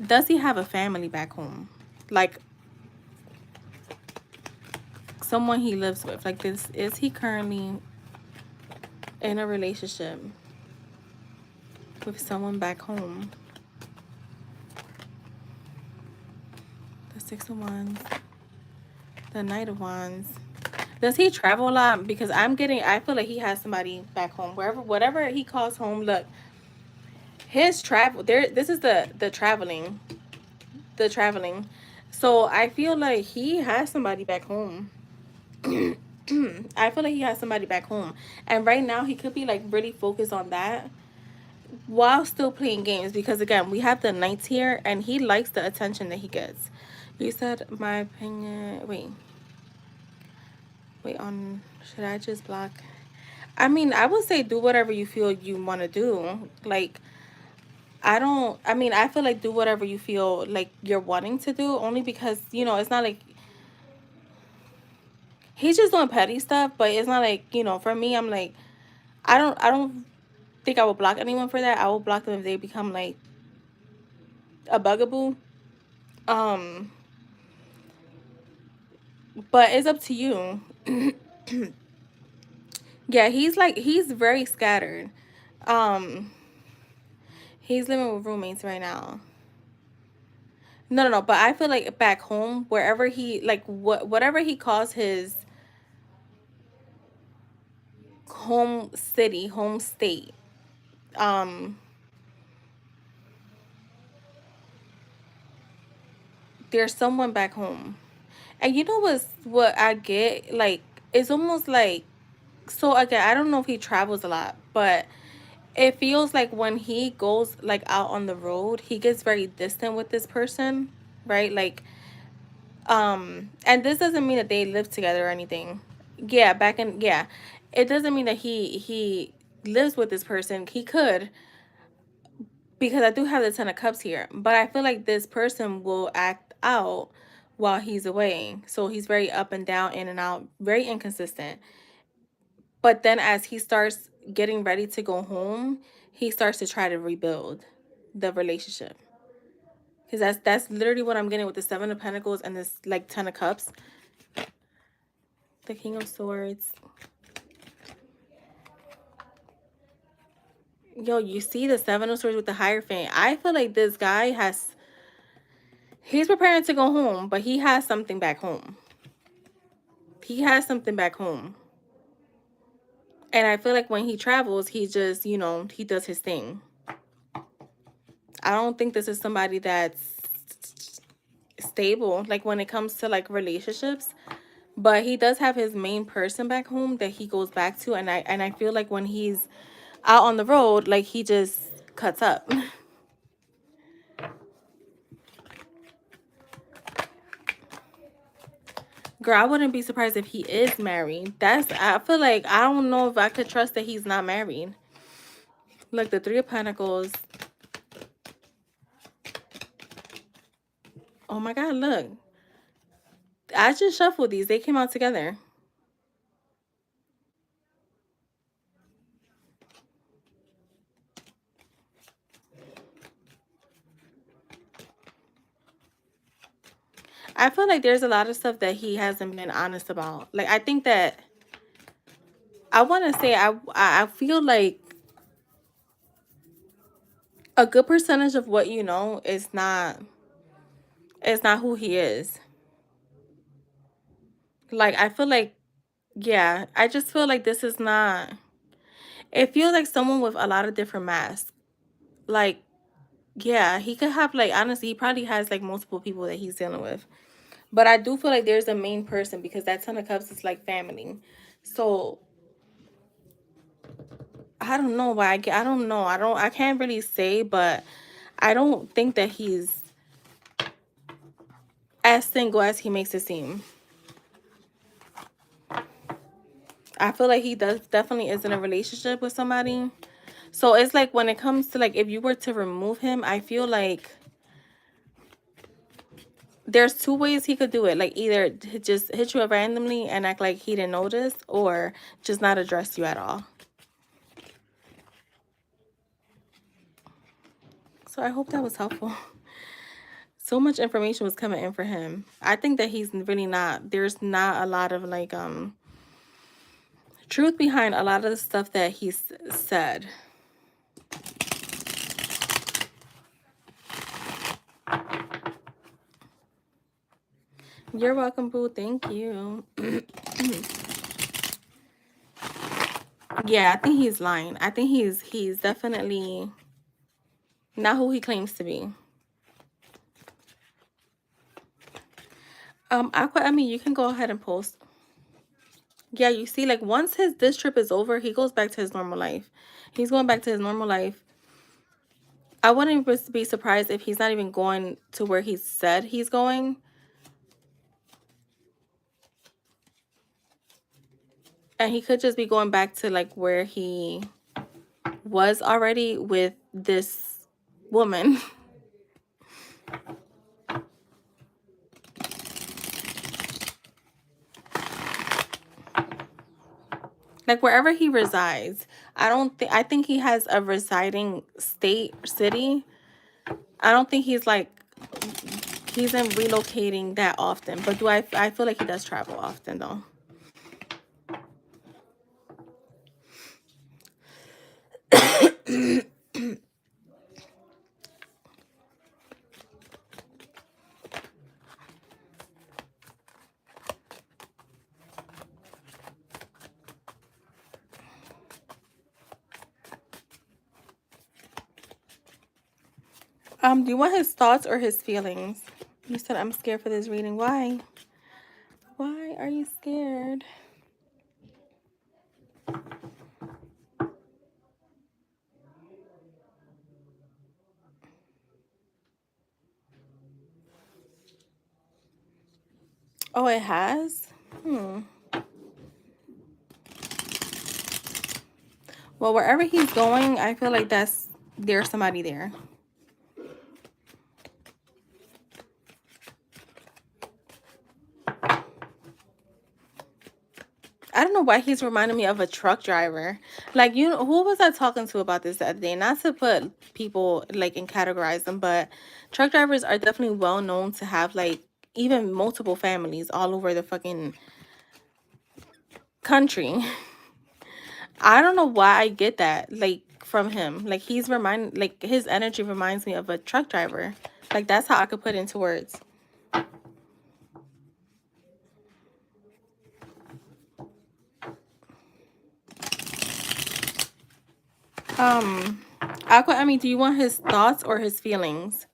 Does he have a family back home? Like someone he lives with? Like this, is he currently in a relationship with someone back home? The Six of Wands. The Knight of Wands. Does he travel a lot? Because I feel like he has somebody back home. Whatever he calls home, look, his travel, there, this is the traveling. So I feel like he has somebody back home. I feel like he has somebody back home. And right now he could be like really focused on that while still playing games, because again, we have the knights here and he likes the attention that he gets. You said my opinion. Wait on, should I just block? I mean, I would say do whatever you feel you want to do. Like, I mean, I feel like do whatever you feel like you're wanting to do, only because, it's not like he's just doing petty stuff, but it's not like, for me, I'm like, I don't think I would block anyone for that. I will block them if they become like a bugaboo. Um, but it's up to you. Yeah, he's very scattered. Um, he's living with roommates right now. No, no, no. But I feel like back home, wherever he like whatever he calls his home city, home state. Um, there's someone back home, and you know what I get? Like, it's almost like, so again, I don't know if he travels a lot, but it feels like when he goes like out on the road, he gets very distant with this person, right? Like, and this doesn't mean that they live together or anything. Yeah, yeah, it doesn't mean that he lives with this person. He could, because I do have the Ten of Cups here, but I feel like this person will act out while he's away. So he's very up and down, in and out, very inconsistent. But then as he starts getting ready to go home, he starts to try to rebuild the relationship. Because that's literally what I'm getting with the Seven of Pentacles and this like Ten of Cups. The King of Swords. Yo, you see the Seven of Swords with the Hierophant. I feel like this guy he's preparing to go home, but he has something back home. He has something back home. And I feel like when he travels, he just, he does his thing. I don't think this is somebody that's stable, like when it comes to like relationships. But he does have his main person back home that he goes back to. And I feel like when he's out on the road, like he just cuts up. Girl, I wouldn't be surprised if he is married. I feel like I don't know if I could trust that he's not married. Look, the Three of Pentacles. Oh my God, look. I just shuffled these. They came out together. I feel like there's a lot of stuff that he hasn't been honest about. Like, I think that I want to say I feel like a good percentage of what you know is not who he is. Like, I feel like, yeah, I just feel like this is not, it feels like someone with a lot of different masks. Like, yeah, he could have, like, honestly, he probably has like multiple people that he's dealing with. But I do feel like there's a main person, because that Ten of Cups is like family. So I don't know why I don't know. I can't really say, but I don't think that he's as single as he makes it seem. I feel like he definitely is in a relationship with somebody. So it's like when it comes to like, if you were to remove him, I feel like there's two ways he could do it. Like, either just hit you up randomly and act like he didn't notice, or just not address you at all. So I hope that was helpful. So much information was coming in for him. I think that he's really not, there's not a lot of like truth behind a lot of the stuff that he's said. You're welcome, boo. Thank you. Yeah, I think he's lying. I think he's definitely not who he claims to be. I mean, you can go ahead and post. Yeah, you see, like once this trip is over, he goes back to his normal life. He's going back to his normal life. I wouldn't be surprised if he's not even going to where he said he's going. And he could just be going back to like where he was already with this woman. Like wherever he resides. I think he has a residing state, city. I don't think he's like he's in relocating that often. But I feel like he does travel often though. Do you want his thoughts or his feelings? You said I'm scared for this reading. Why? Why are you scared? Oh, it has? Well, wherever he's going, I feel like there's somebody there. I don't know why he's reminding me of a truck driver. Like, you know, who was I talking to about this the other day? Not to put people like and categorize them, but truck drivers are definitely well known to have like even multiple families all over the fucking country. I don't know why I get that like from him. Like like his energy reminds me of a truck driver. Like that's how I could put it into words. Aqua, I mean, do you want his thoughts or his feelings?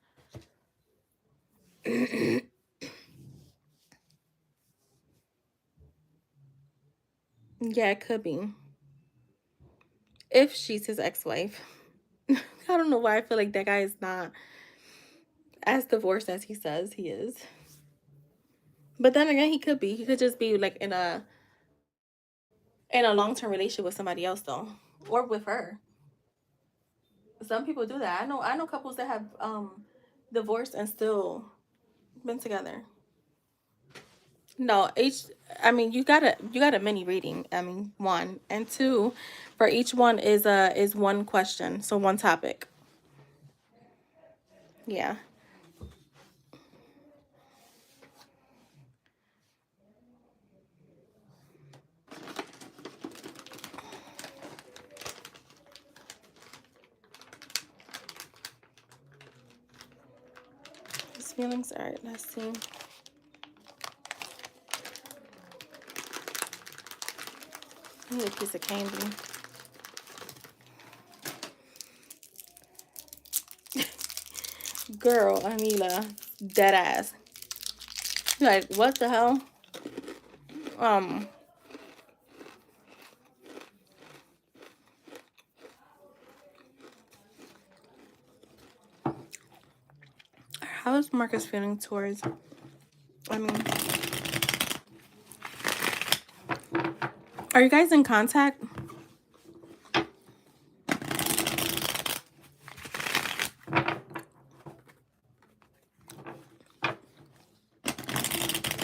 Yeah, it could be. If she's his ex-wife. I don't know why I feel like that guy is not as divorced as he says he is. But then again, he could be. He could just be like in a long-term relationship with somebody else though. Or with her. Some people do that. I know couples that have divorced and still been together. No, I mean you got a mini reading. I mean, one. And two, for each one is one question. So one topic. Yeah. His feelings. Alright, let's see. I need a piece of candy. Girl, Anila, dead ass. Like, what the hell? Um, how is Marcus feeling towards? I mean, are you guys in contact?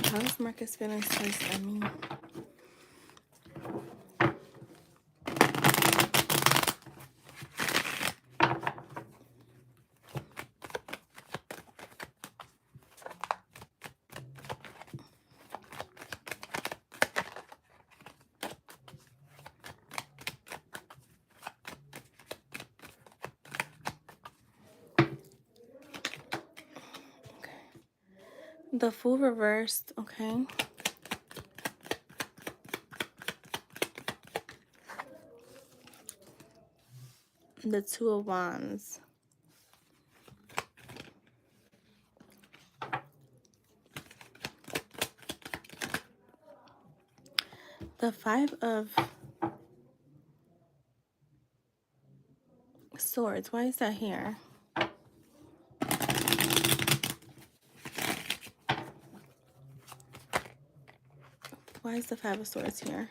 How is Marcus feeling towards? I mean, the Fool reversed. Okay. The Two of Wands. The Five of Swords. Why is that here? Why is the Five of Swords here?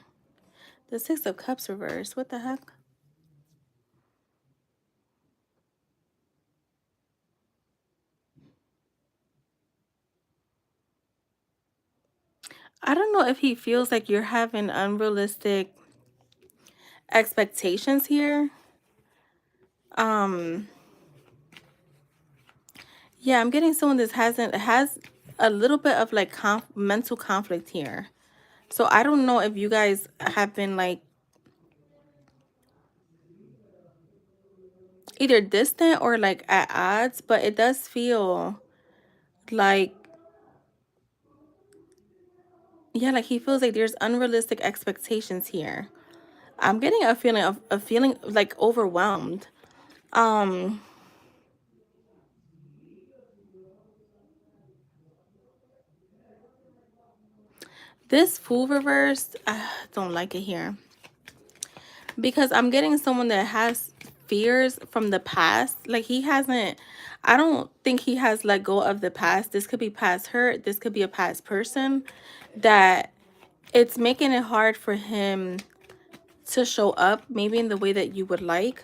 The Six of Cups reversed. What the heck? I don't know if he feels like you're having unrealistic expectations here. Yeah, I'm getting someone that has a little bit of like mental conflict here. So I don't know if you guys have been like either distant or like at odds, but it does feel like, yeah, like he feels like there's unrealistic expectations here. I'm getting a feeling of like overwhelmed. This Fool reversed, I don't like it here. Because I'm getting someone that has fears from the past. Like he hasn't, I don't think he has let go of the past. This could be past hurt. This could be a past person that it's making it hard for him to show up maybe in the way that you would like.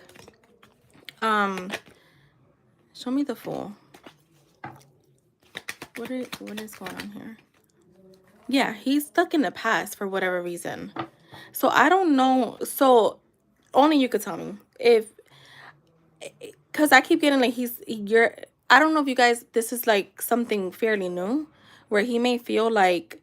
Show me the Fool. What is going on here? Yeah, he's stuck in the past for whatever reason. So I don't know. So only you could tell me if, because I keep getting like I don't know if you guys, this is like something fairly new where he may feel like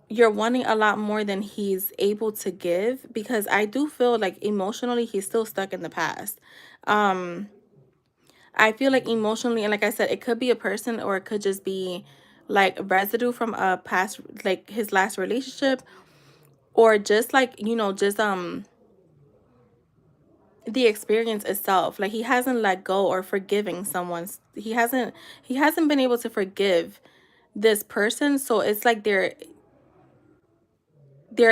you're wanting a lot more than he's able to give, because I do feel like emotionally he's still stuck in the past. I feel like emotionally, and like I said, it could be a person or it could just be like residue from a past, like his last relationship, or just like, just the experience itself. Like he hasn't let go or forgiving someone. He hasn't been able to forgive this person. So it's like they're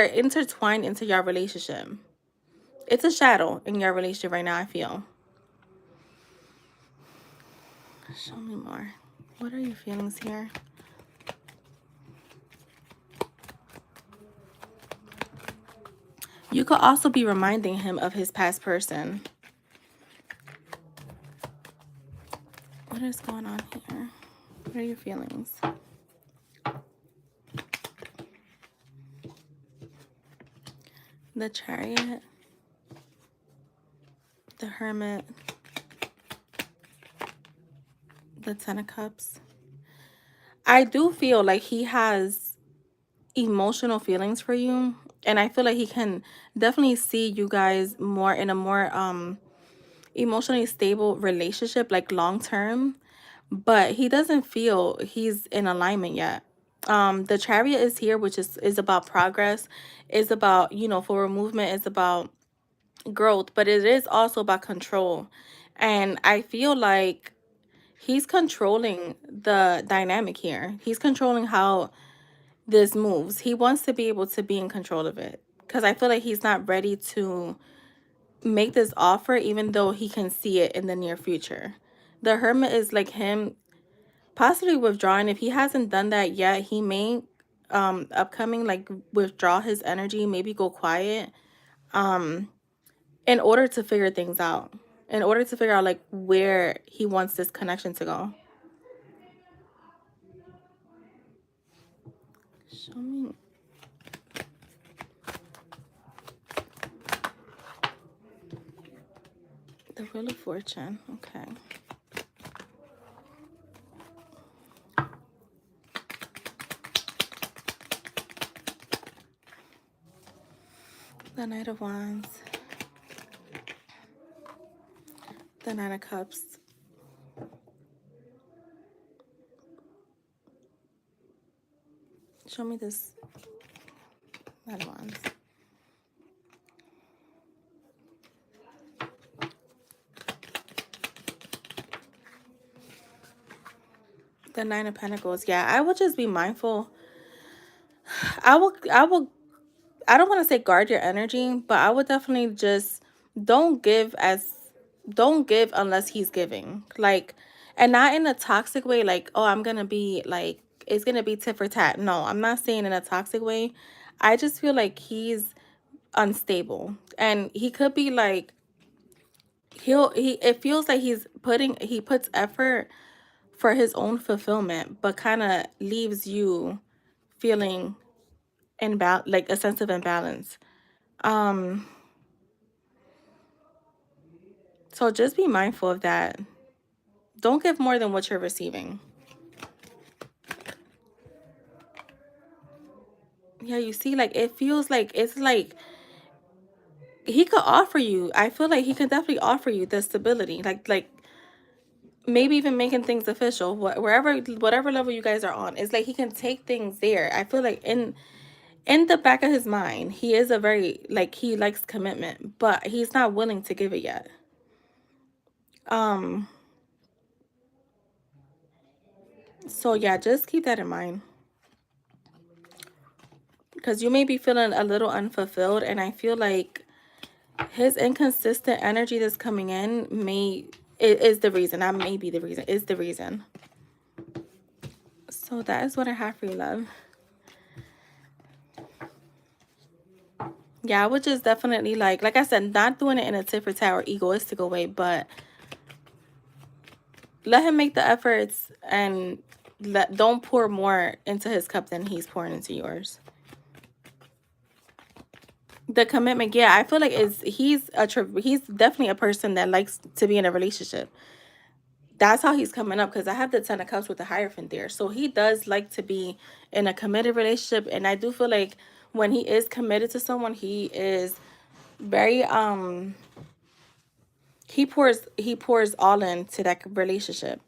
intertwined into your relationship. It's a shadow in your relationship right now, I feel. Show me more. What are your feelings here? You could also be reminding him of his past person. What is going on here? What are your feelings? The Chariot, the Hermit, the Ten of Cups. I do feel like he has emotional feelings for you, and I feel like he can definitely see you guys more in a more emotionally stable relationship, like long term, but he doesn't feel he's in alignment yet. The Chariot is here, which is about progress, is about, forward movement, is about growth, but it is also about control. And I feel like he's controlling the dynamic here. He's controlling how this moves. He wants to be able to be in control of it, because I feel like he's not ready to make this offer, even though he can see it in the near future. The Hermit is like him possibly withdrawing. If he hasn't done that yet, he may upcoming like withdraw his energy, maybe go quiet, in order to figure things out, in order to figure out like where he wants this connection to go. Show me the Wheel of Fortune. Okay. The Knight of Wands. The Nine of Cups. Show me this Knight of Wands. The Nine of Pentacles. Yeah, I would just be mindful. I don't want to say guard your energy, but I would definitely just don't give as don't give unless he's giving. Like, and not in a toxic way, like, oh, I'm gonna be like it's gonna be tit for tat. No, I'm not saying in a toxic way. I just feel like he's unstable. And he could be like he it feels like he puts effort for his own fulfillment, but kind of leaves you feeling like a sense of imbalance. Um, so just be mindful of that. Don't give more than what you're receiving. Yeah, you see, like it feels like it's like he could offer you. I feel like he could definitely offer you the stability, like maybe even making things official, wherever whatever level you guys are on. It's like he can take things there. I feel like in the back of his mind, he is a very like he likes commitment, but he's not willing to give it yet. Um, so yeah, just keep that in mind. Because you may be feeling a little unfulfilled, and I feel like his inconsistent energy that's coming in is the reason. That may be the reason. Is the reason. So that is what I have for you, love. Yeah, I would just definitely like I said, not doing it in a tit for tat or egoistic way, but let him make the efforts and don't pour more into his cup than he's pouring into yours. The commitment, yeah, I feel like he's definitely a person that likes to be in a relationship. That's how he's coming up, because I have the Ten of Cups with the Hierophant there. So he does like to be in a committed relationship, and I do feel like when he is committed to someone, he is very he pours all into that relationship.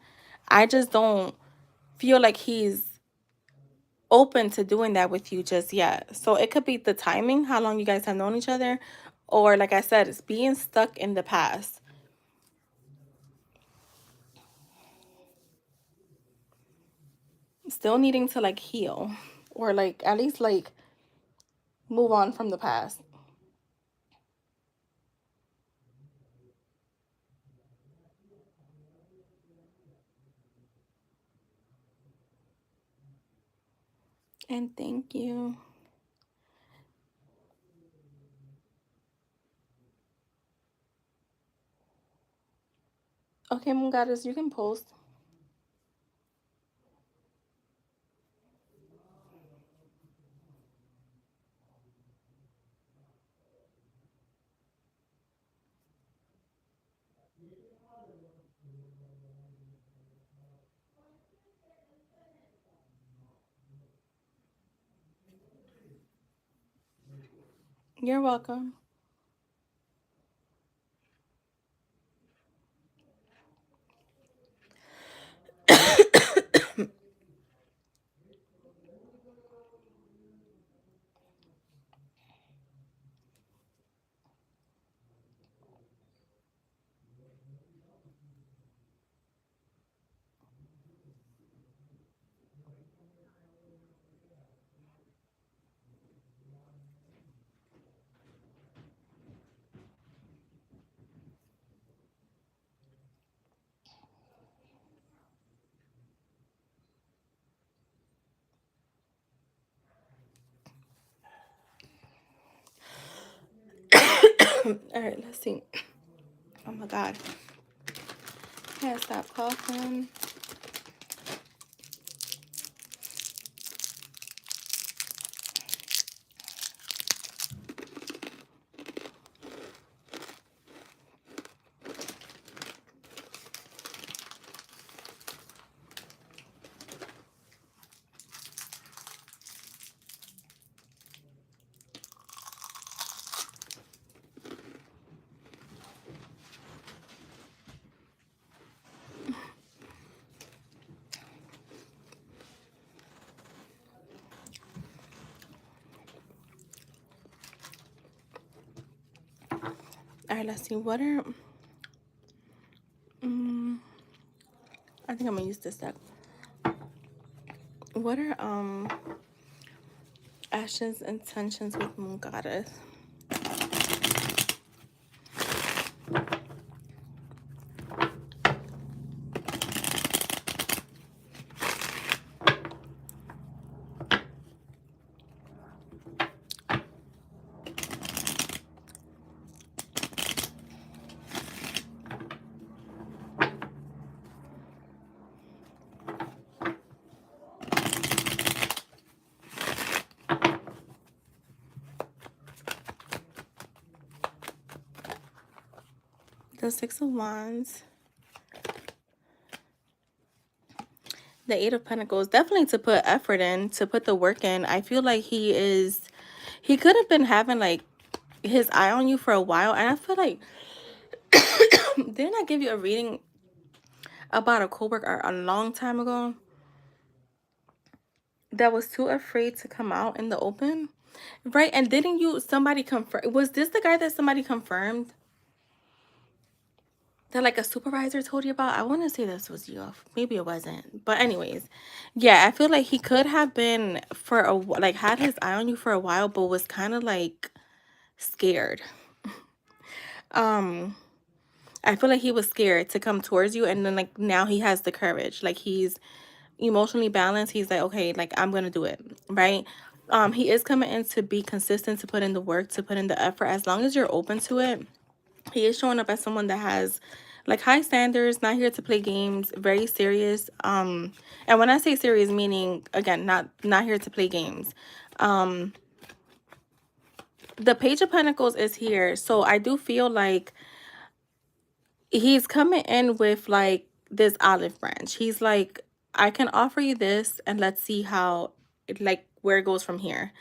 I just don't feel like he's open to doing that with you just yet. So it could be the timing, how long you guys have known each other, or like I said, it's being stuck in the past. Still needing to like heal, or like at least like move on from the past. And thank you. Okay, Moon Goddess, you can post. You're welcome. All right, let's see. Oh my God. Can't stop coughing. All right, let's see. What are... I think I'm going to use this deck. What are Ash's intentions with Moon Goddess? The Six of Wands. The Eight of Pentacles. Definitely to put effort in, to put the work in. I feel like he could have been having like his eye on you for a while. And I feel like, didn't I give you a reading about a coworker a long time ago that was too afraid to come out in the open? Right? And didn't somebody confirm? Was this the guy that somebody confirmed? That like a supervisor told you about? I want to say this was you. Maybe it wasn't. But anyways, yeah, I feel like he could have been like had his eye on you for a while, but was kind of like scared. I feel like he was scared to come towards you, and then like now he has the courage. Like he's emotionally balanced. He's like, okay, like I'm gonna do it, right? He is coming in to be consistent, to put in the work, to put in the effort. As long as you're open to it, he is showing up as someone that has like high standards, not here to play games, very serious. And when I say serious, meaning again, not here to play games. The Page of Pentacles is here, so I do feel like he's coming in with like this olive branch. He's like, I can offer you this, and let's see how like where it goes from here.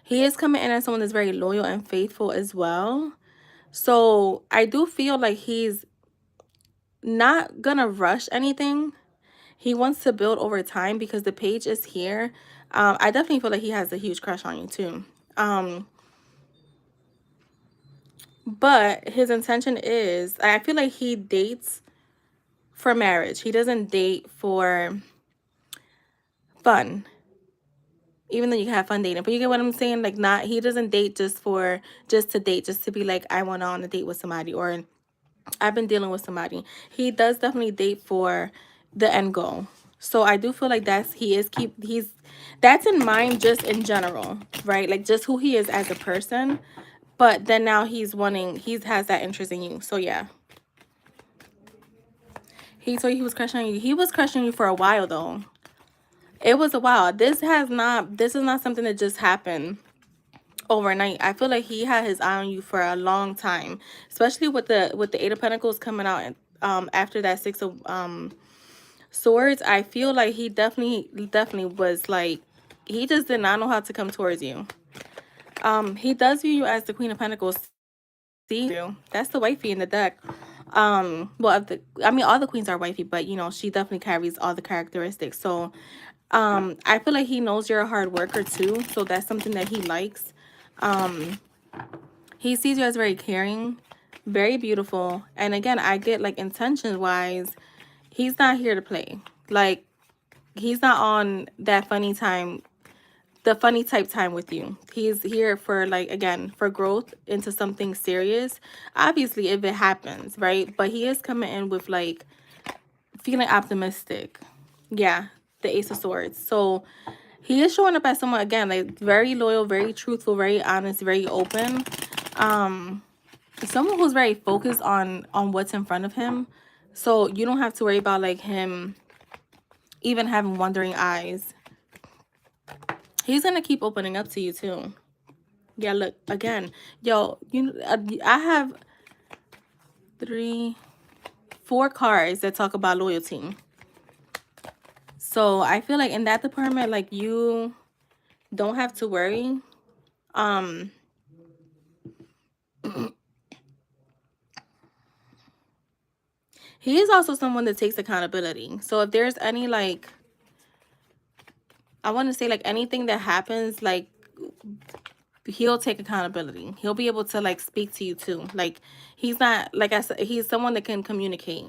He is coming in as someone that's very loyal and faithful as well. So I do feel like he's not gonna rush anything. He wants to build over time because the page is here. I definitely feel like he has a huge crush on you too. But his intention is, I feel like he dates for marriage. He doesn't date for fun. Even though you can have fun dating, but you get what I'm saying? Like, not, he doesn't date just to date, just to be like, I went on a date with somebody, or I've been dealing with somebody. He does definitely date for the end goal. So I do feel like that's in mind just in general, right? Like just who he is as a person. But then now he has that interest in you. So yeah. He told you he was crushing on you. He was crushing you for a while though. It was a while. This is not something that just happened overnight. I feel like he had his eye on you for a long time, especially with the Eight of Pentacles coming out after that Six of Swords. I feel like he definitely was like, he just did not know how to come towards you. He does view you as the Queen of Pentacles. See you. That's the wifey in the deck. Well, I mean, all the queens are wifey, but you know, she definitely carries all the characteristics. So I feel like he knows you're a hard worker too, so that's something that he likes. He sees you as very caring, very beautiful, and again, I get like intention wise, he's not here to play. Like, he's not on that funny time, the funny type time with you. He's here for, like, again, for growth into something serious, obviously, if it happens, right? But he is coming in with like feeling optimistic. Yeah, the Ace of Swords. So he is showing up as someone, again, like very loyal, very truthful, very honest, very open. Someone who's very focused on what's in front of him. So you don't have to worry about like him even having wandering eyes. He's gonna keep opening up to you too. Yeah, look, again, yo, I have 4 cards that talk about loyalty. So I feel like in that department, like, you don't have to worry. He is also someone that takes accountability. So if there's any, like, I want to say, like, anything that happens, like, he'll take accountability. He'll be able to, like, speak to you too. Like, he's not, like I said, he's someone that can communicate.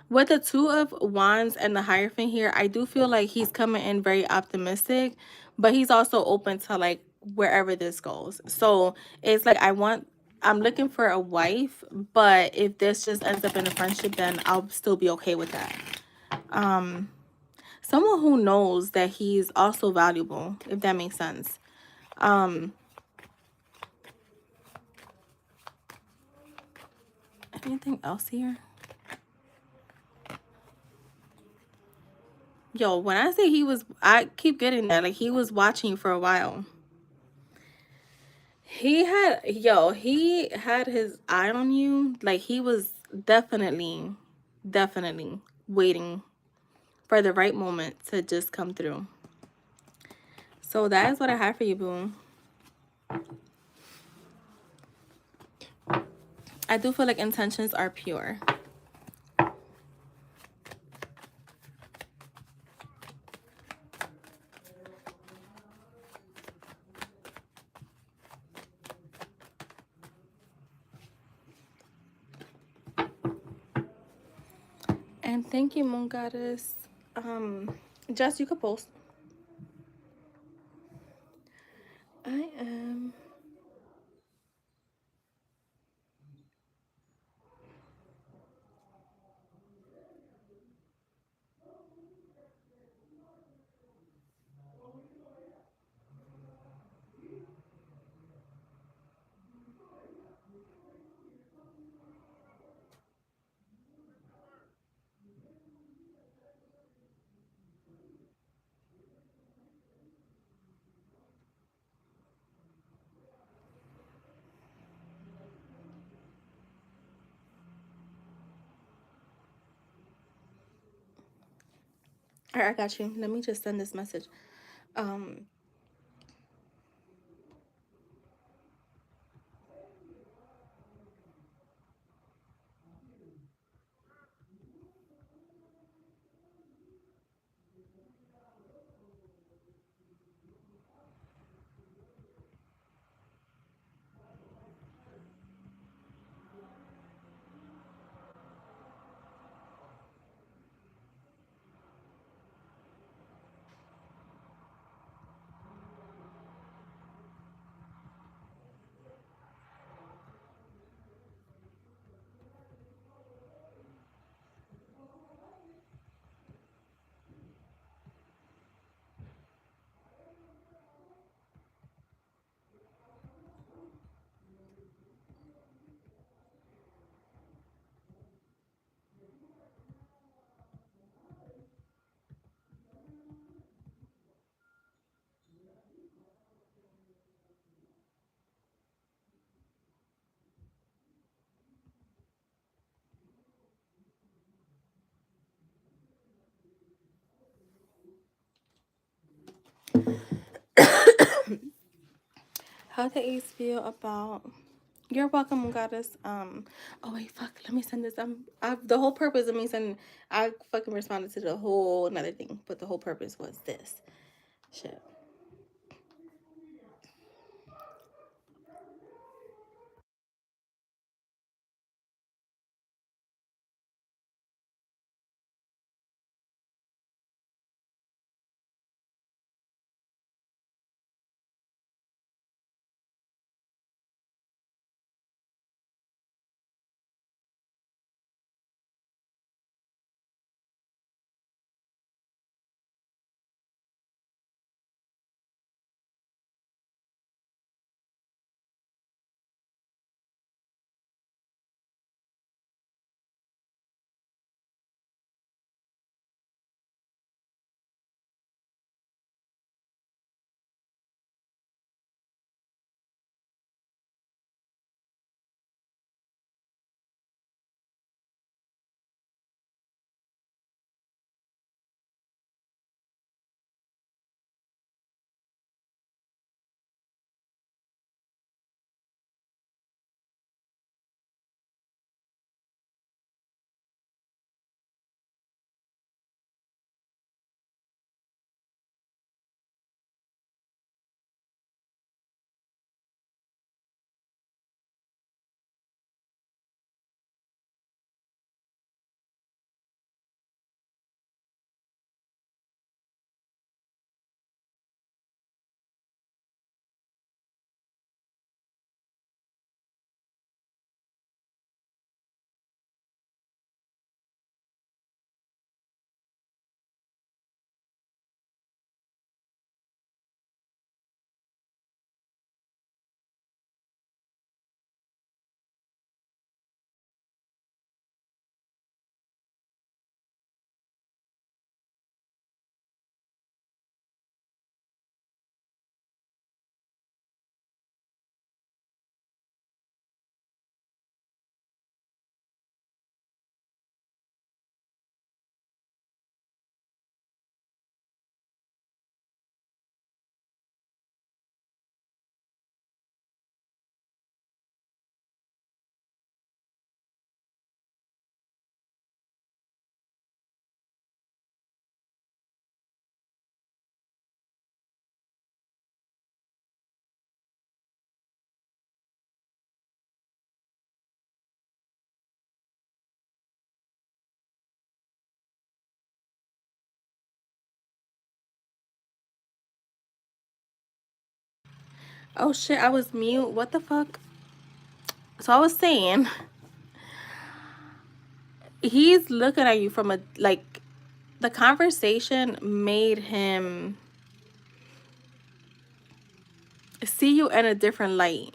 With the Two of Wands and the Hierophant here, I do feel like he's coming in very optimistic, but he's also open to like wherever this goes. So it's like I'm looking for a wife, but if this just ends up in a friendship, then I'll still be okay with that. Someone who knows that he's also valuable, if that makes sense. Anything else here? Yo, when I say I keep getting that. Like, he was watching for a while. He had his eye on you. Like, he was definitely, definitely waiting for the right moment to just come through. So that is what I have for you, boo. I do feel like intentions are pure. And thank you, Moon Goddess. Jess, you could post. I am. All right, I got you. Let me just send this message. Um, how the Ace feel about? You're welcome, Goddess. Oh wait, fuck. Let me send this. The whole purpose of me sending. I fucking responded to the whole another thing, but the whole purpose was this. Shit. Oh shit, I was mute. What the fuck? So I was saying, he's looking at you from a like the conversation made him see you in a different light.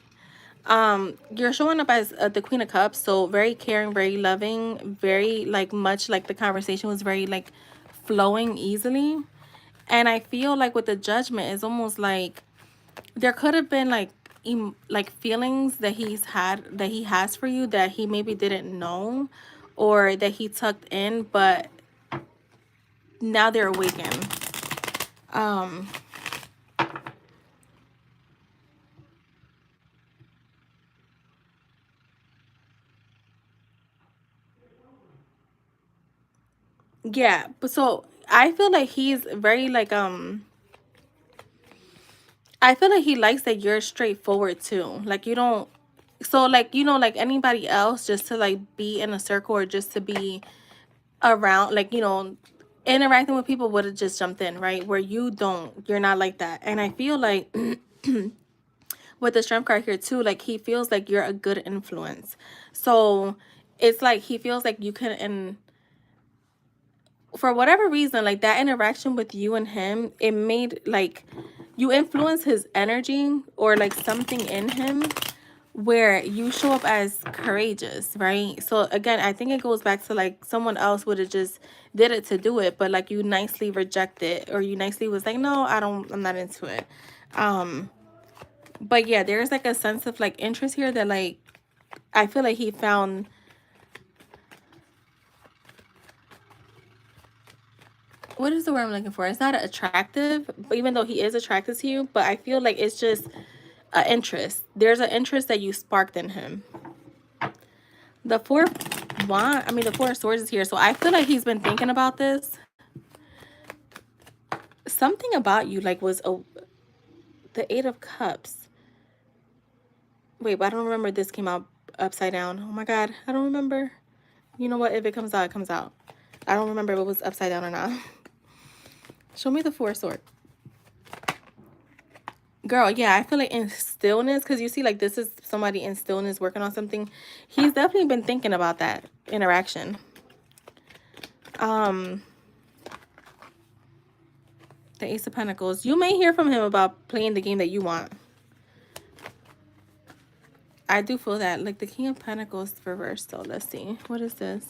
You're showing up as the Queen of Cups, so very caring, very loving, very like much like the conversation was very like flowing easily. And I feel like with the Judgment, it's almost like there could have been like like feelings that he has for you that he maybe didn't know or that he tucked in, but now they're awakened. Um, yeah, but so I feel like he's very like I feel like he likes that you're straightforward too. Like you don't so like like anybody else just to like be in a circle or just to be around like interacting with people would have just jumped in, right? Where you're not like that. And I feel like with the strength card here too, like he feels like you're a good influence. So it's like he feels like you can and for whatever reason, like that interaction with you and him, it made like you influence his energy or like something in him where you show up as courageous, right? So again, I think it goes back to like someone else would have just did it to do it, but like you nicely reject it or you nicely was like, no, I'm not into it. Um, but yeah, there's like a sense of like interest here that like I feel like he found. What is the word I'm looking for? It's not attractive, but even though he is attracted to you, but I feel like it's just an interest. There's an interest that you sparked in him. The the four of swords is here. So I feel like he's been thinking about this. Something about you like was the eight of cups. Wait, but I don't remember this came out upside down. Oh my God, I don't remember. You know what? If it comes out, it comes out. I don't remember if it was upside down or not. Show me the four of swords. Girl, yeah, I feel like in stillness, because you see, like, this is somebody in stillness working on something. He's definitely been thinking about that interaction. Um, the Ace of Pentacles. You may hear from him about playing the game that you want. I do feel that. Like, the King of Pentacles reversed, so let's see. What is this?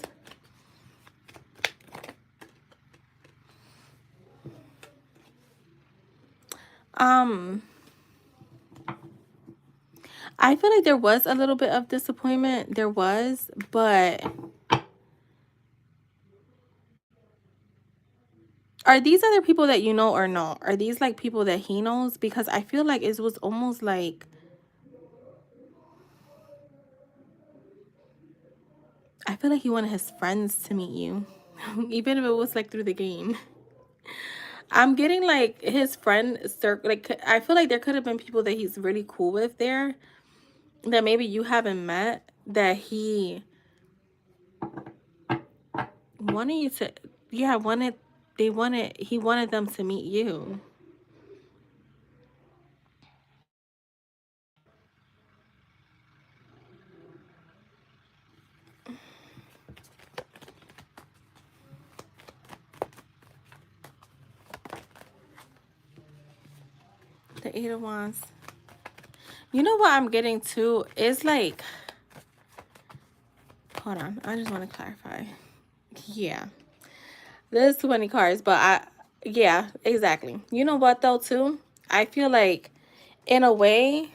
I feel like there was a little bit of disappointment. There was, but are these other people that you know or no? Are these like people that he knows? Because I feel like it was almost like I feel like he wanted his friends to meet you, even if it was like through the game. I'm getting like his friend circle. Like I feel like there could have been people that he's really cool with there that maybe you haven't met that he wanted you to. Yeah, he wanted them to meet you. The Eight of Wands. You know what I'm getting to is like, hold on, I just want to clarify. Yeah, there's too many cards, but yeah, exactly. You know what though, too? I feel like, in a way,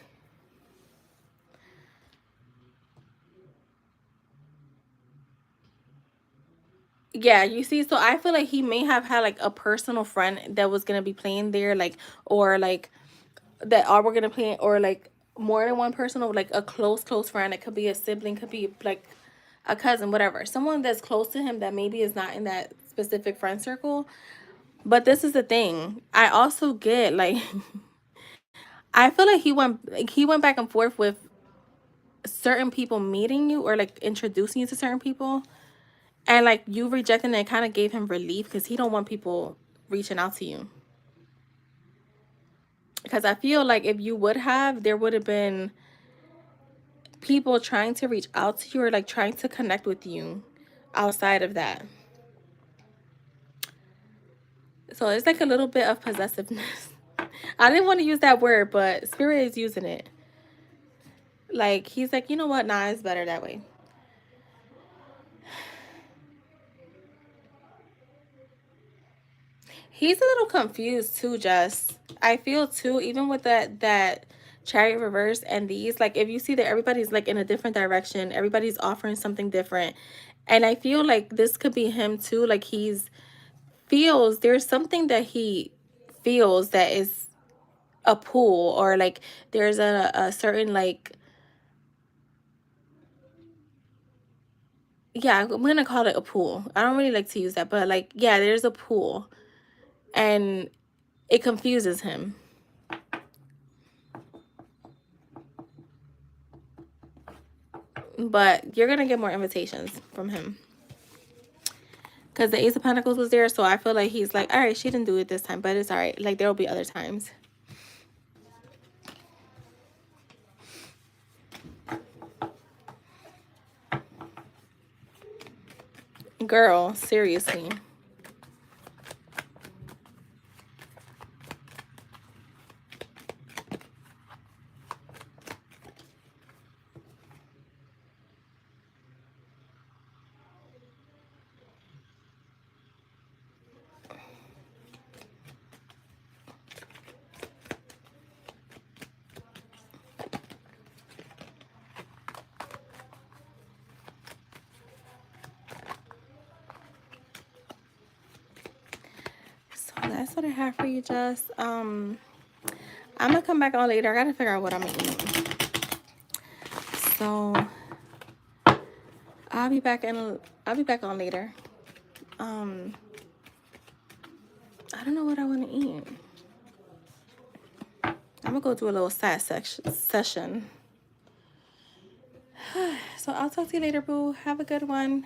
yeah, you see, so I feel like he may have had like a personal friend that was gonna be playing there, like, or like that are we're gonna play, or like more than one person, or like a close friend. It could be a sibling, could be like a cousin, whatever. Someone that's close to him that maybe is not in that specific friend circle. But this is the thing. I also get like I feel like he went back and forth with certain people meeting you or like introducing you to certain people, and like you rejecting it kind of gave him relief because he don't want people reaching out to you. Because I feel like if you would have, there would have been people trying to reach out to you or like trying to connect with you outside of that. So it's like a little bit of possessiveness. I didn't want to use that word, but Spirit is using it. Like, he's like, you know what? Nah, it's better that way. He's a little confused too, Jess. I feel too, even with that chariot reverse and these, like if you see that everybody's like in a different direction, everybody's offering something different. And I feel like this could be him too. Like feels there's something that he feels that is a pull, or like there's a certain like, yeah, I'm gonna call it a pull. I don't really like to use that, but like, yeah, there's a pull and it confuses him. But you're gonna get more invitations from him. Because the Ace of Pentacles was there, so I feel like he's like, all right, she didn't do it this time, but it's all right. Like, there will be other times. Girl, seriously. So that's what I have for you, Jess. I'm gonna come back on later. I gotta figure out what I'm gonna eat. So I'll be back on later. I don't know what I want to eat. I'm gonna go do a little side session. So I'll talk to you later, boo. Have a good one.